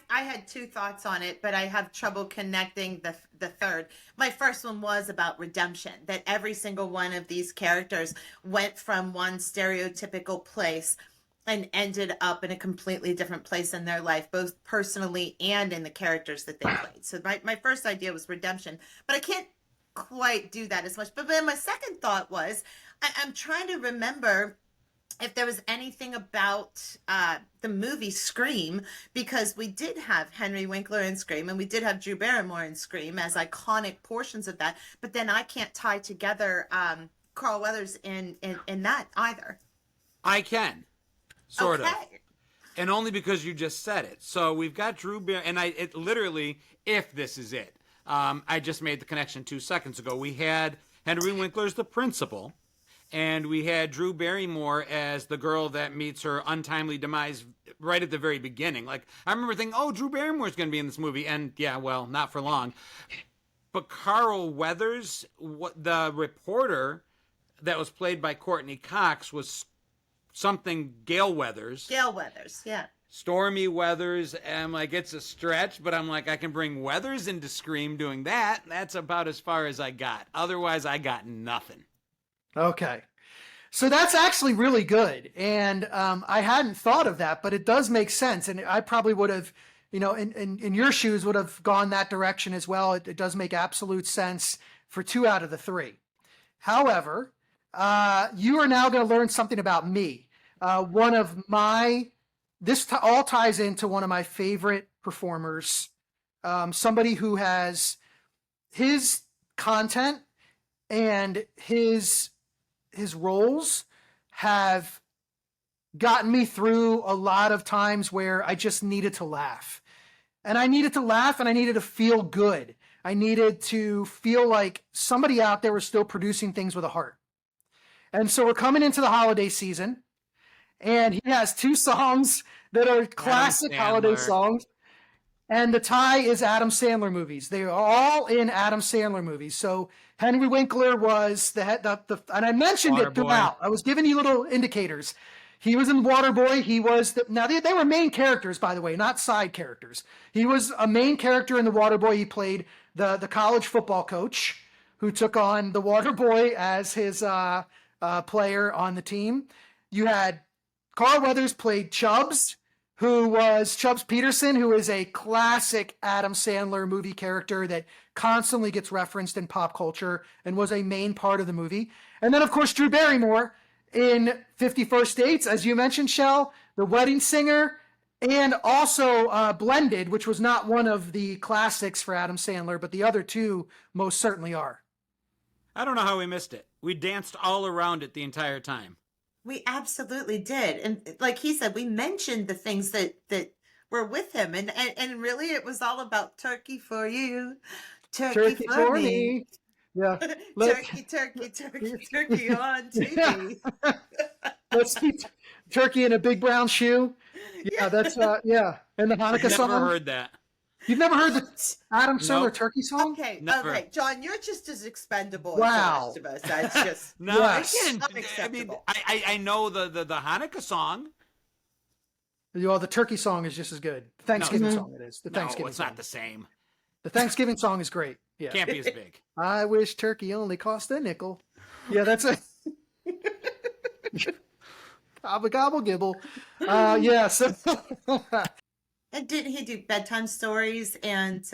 had two thoughts on it, but I have trouble connecting the third. My first one was about redemption, that every single one of these characters went from one stereotypical place and ended up in a completely different place in their life, both personally and in the characters that they played. So my first idea was redemption, but I can't quite do that as much. But then my second thought was, I'm trying to remember if there was anything about the movie Scream, because we did have Henry Winkler in Scream and we did have Drew Barrymore in Scream as iconic portions of that, but then I can't tie together Carl Weathers in that either. I can, sort of. Okay. And only because you just said it. So we've got Drew Barrymore, and it literally, if this is it, I just made the connection 2 seconds ago. We had Henry Winkler as the principal, and we had Drew Barrymore as the girl that meets her untimely demise right at the very beginning. Like, I remember thinking, oh, Drew Barrymore's going to be in this movie. And yeah, well, not for long. But Carl Weathers, the reporter that was played by Courtney Cox, was something Gale Weathers. Gale Weathers, yeah. Stormy Weathers. And I'm like, it's a stretch, but I'm like, I can bring Weathers into Scream doing that. That's about as far as I got. Otherwise, I got nothing. Okay. So that's actually really good. And I hadn't thought of that, but it does make sense. And I probably would have, in your shoes, would have gone that direction as well. It does make absolute sense for 2 out of the 3. However, you are now going to learn something about me. This all ties into one of my favorite performers, somebody who has his content and his roles have gotten me through a lot of times where I just needed to laugh. And I needed to laugh and I needed to feel good. I needed to feel like somebody out there was still producing things with a heart. And so we're coming into the holiday season, and he has 2 songs that are classic holiday songs. And the tie is Adam Sandler movies. They are all in Adam Sandler movies. So Henry Winkler was and I mentioned it throughout. I was giving you little indicators. He was in Waterboy. He was now they were main characters, by the way, not side characters. He was a main character in the Waterboy. He played the college football coach who took on the Waterboy as his player on the team. You had Carl Weathers played Chubbs, who was Chubbs Peterson, who is a classic Adam Sandler movie character that constantly gets referenced in pop culture and was a main part of the movie. And then, of course, Drew Barrymore in 50 First Dates, as you mentioned, Shell, The Wedding Singer, and also Blended, which was not one of the classics for Adam Sandler, but the other 2 most certainly are. I don't know how we missed it. We danced all around it the entire time. We absolutely did. And like he said, we mentioned the things that were with him. And really, it was all about turkey for you, turkey for me. Yeah. Turkey on TV. Yeah. Let's keep turkey in a big brown shoe. Yeah, that's, yeah. And the Hanukkah song. I've never heard that. You've never heard the Adam Sandler turkey song? Okay, Never. Okay, John, you're just as expendable Wow. as the rest of us. That's just No, Yes. I didn't. I mean, I know the Hanukkah song. Well, the turkey song is just as good. The Thanksgiving No. song it is. The No, Thanksgiving it's song. not the same. The Thanksgiving song is great. Yeah. Can't be as big. I wish turkey only cost a nickel. Yeah, that's it. Gobble gobble gibble. Yeah. So. And didn't he do bedtime stories? And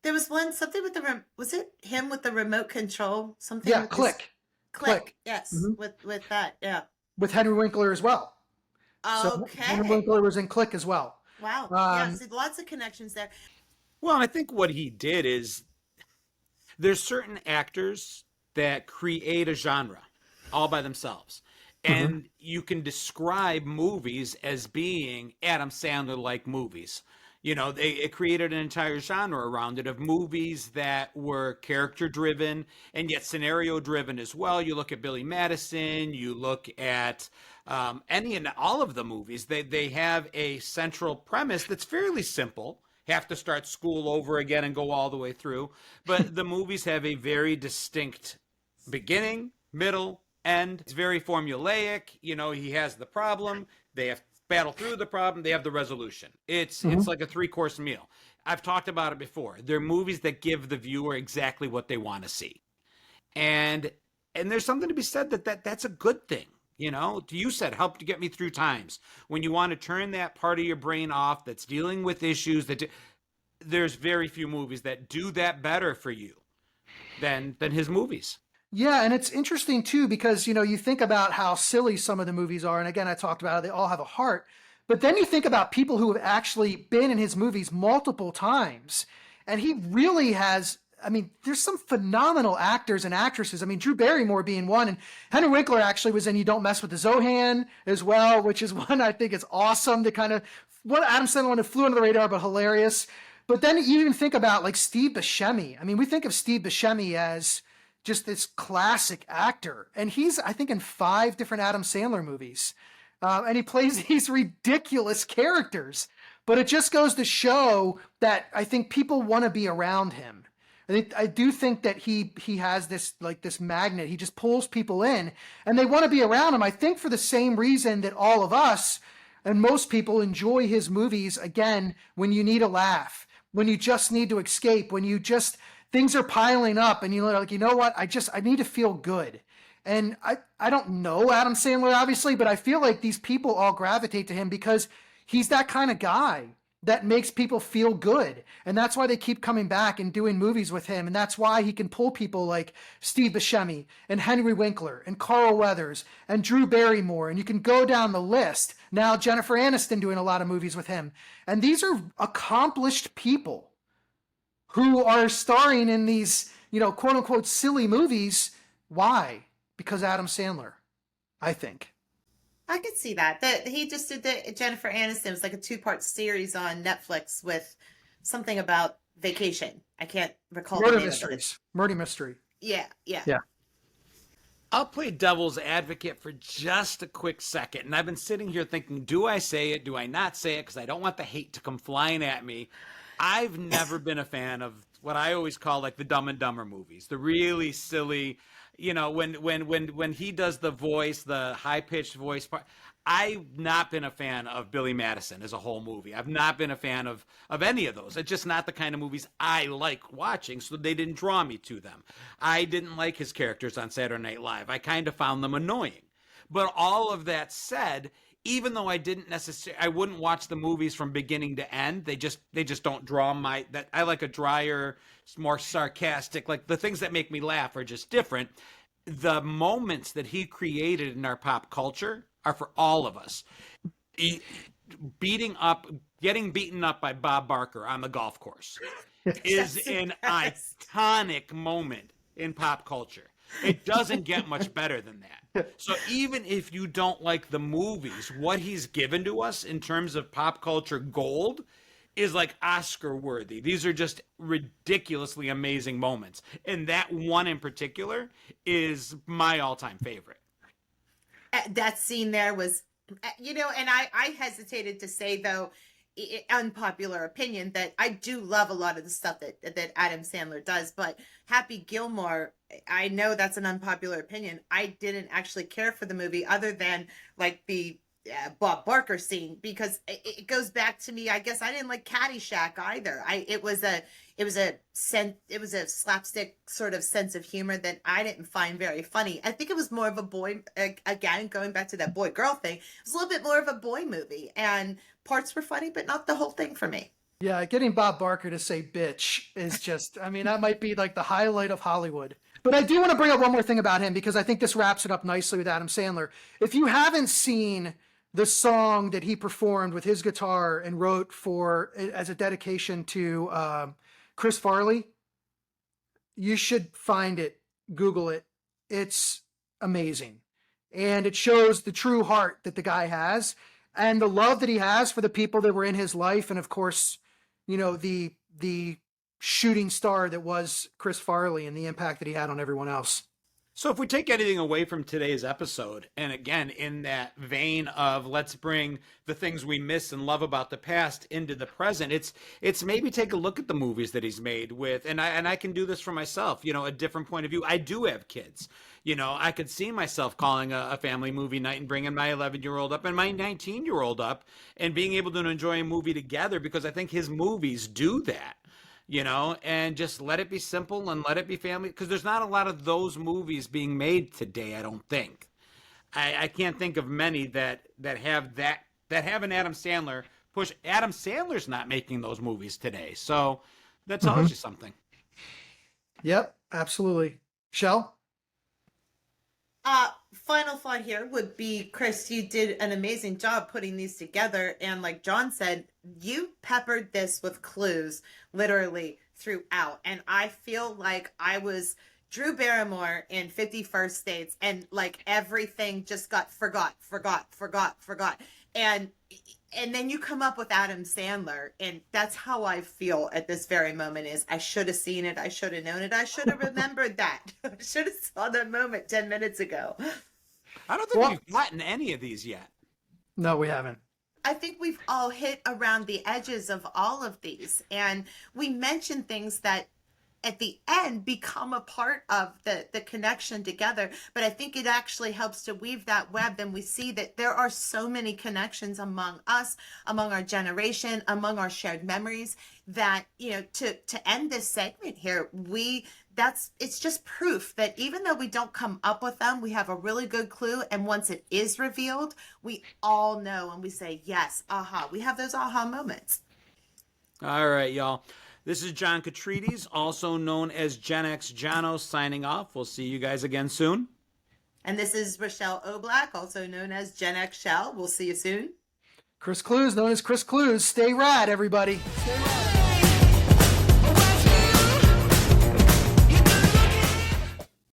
there was something with was it him with the remote control? Something. Yeah, with Click. Click. Yes, with that. Yeah. With Henry Winkler as well. So Henry Okay. Winkler was in Click as well. Wow. Yeah. Um, See, lots of connections there. Well, I think what he did is there's certain actors that create a genre all by themselves. mhm. And you can describe movies as being Adam Sandler like movies. It created an entire genre around it of movies that were character driven and yet scenario driven as well. You look at Billy Madison, you look at any and all of the movies, they have a central premise that's fairly simple. Have to start school over again and go all the way through. But the movies have a very distinct beginning, middle, end. It's very formulaic. He has the problem. They have to battle through the problem. They have the resolution. It's like a 3-course meal. I've talked about it before. They're movies that give the viewer exactly what they want to see. And there's something to be said that's a good thing. You said help to get me through times when you want to turn that part of your brain off that's dealing with issues there's very few movies that do that better for you than his movies. Yeah, and it's interesting too because you think about how silly some of the movies are, and again, I talked about how they all have a heart. But then you think about people who have actually been in his movies multiple times, and he really has. I mean, there's some phenomenal actors and actresses. I mean, Drew Barrymore being one, and Henry Winkler actually was in You Don't Mess with the Zohan as well, which is one I think is awesome to kind of what Adam Sandler one that flew under the radar, but hilarious. But then you even think about like Steve Buscemi. I mean, we think of Steve Buscemi as just this classic actor, and he's I think in 5 different Adam Sandler movies, and he plays these ridiculous characters. But it just goes to show that I think people want to be around him. I do think that he has this like this magnet. He just pulls people in, and they want to be around him. I think for the same reason that all of us and most people enjoy his movies. Again, when you need a laugh, when you just need to escape, when you just things are piling up, and you're like, you know what? I need to feel good. And I don't know Adam Sandler obviously, but I feel like these people all gravitate to him because he's that kind of guy that makes people feel good. And that's why they keep coming back and doing movies with him. And that's why he can pull people like Steve Buscemi and Henry Winkler and Carl Weathers and Drew Barrymore. And you can go down the list. Now Jennifer Aniston doing a lot of movies with him. And these are accomplished people who are starring in these, quote unquote, silly movies. Why? Because Adam Sandler, I think. I could see that. That he just did the Jennifer Aniston. It was like a 2-part series on Netflix with something about vacation. I can't recall Murder the name mysteries. of it. Murder mystery. Yeah. Yeah. I'll play devil's advocate for just a quick second. And I've been sitting here thinking, do I say it? Do I not say it? Because I don't want the hate to come flying at me. I've never been a fan of what I always call like the Dumb and Dumber movies, the really silly, when he does the voice, the high pitched voice part. I've not been a fan of Billy Madison as a whole movie. I've not been a fan of any of those. It's just not the kind of movies I like watching, so they didn't draw me to them. I didn't like his characters on Saturday Night Live. I kind of found them annoying. But all of that said, even though I wouldn't watch the movies from beginning to end. They just don't draw I like a drier, more sarcastic, like the things that make me laugh are just different. The moments that he created in our pop culture are for all of us. Getting beaten up by Bob Barker on the golf course is an iconic moment in pop culture. It doesn't get much better than that. So even if you don't like the movies, what he's given to us in terms of pop culture gold is like Oscar worthy. These are just ridiculously amazing moments. And that one in particular is my all-time favorite. That scene there was, and I hesitated to say, though, unpopular opinion, that I do love a lot of the stuff that Adam Sandler does, but Happy Gilmore, I know that's an unpopular opinion. I didn't actually care for the movie other than like the Bob Barker scene, because it goes back to me. I guess I didn't like Caddyshack either. It was a slapstick sort of sense of humor that I didn't find very funny. I think it was more of a boy, again, going back to that boy girl thing. It was a little bit more of a boy movie, and parts were funny, but not the whole thing for me. Yeah, getting Bob Barker to say bitch is just, I mean, that might be like the highlight of Hollywood. But I do want to bring up one more thing about him, because I think this wraps it up nicely with Adam Sandler. If you haven't seen the song that he performed with his guitar and wrote for as a dedication to Chris Farley. You should find it, Google it. It's amazing. And it shows the true heart that the guy has and the love that he has for the people that were in his life. And of course, the shooting star that was Chris Farley and the impact that he had on everyone else. So if we take anything away from today's episode, and again, in that vein of let's bring the things we miss and love about the past into the present, it's maybe take a look at the movies that he's made with, and I can do this for myself, a different point of view. I do have kids. I could see myself calling a family movie night and bringing my 11-year-old up and my 19-year-old up and being able to enjoy a movie together, because I think his movies do that. And just let it be simple and let it be family, because there's not a lot of those movies being made today, I don't think. I can't think of many that have an Adam Sandler push. Adam Sandler's not making those movies today, so that tells you something. Yep, absolutely. Shell? Final thought here would be, Chris, you did an amazing job putting these together. And like John said, you peppered this with clues literally throughout. And I feel like I was Drew Barrymore in 50 First Dates, and like everything just got forgot. And then you come up with Adam Sandler, and that's how I feel at this very moment is I should have seen it. I should have known it. I should have remembered that. I should have saw that moment 10 minutes ago. I don't think we've gotten any of these yet. No, we haven't. I think we've all hit around the edges of all of these. And we mentioned things that at the end become a part of the connection together. But I think it actually helps to weave that web. And we see that there are so many connections among us, among our generation, among our shared memories, that, to end this segment here, it's just proof that even though we don't come up with them, we have a really good clue. And once it is revealed, we all know and we say, yes, aha. We have those aha moments. All right, y'all. This is John Catrides, also known as Gen X Jono, signing off. We'll see you guys again soon. And this is Rochelle Oblak, also known as Gen X Shell. We'll see you soon. Chris Clues, known as Chris Clues. Stay rad, everybody. Stay rad.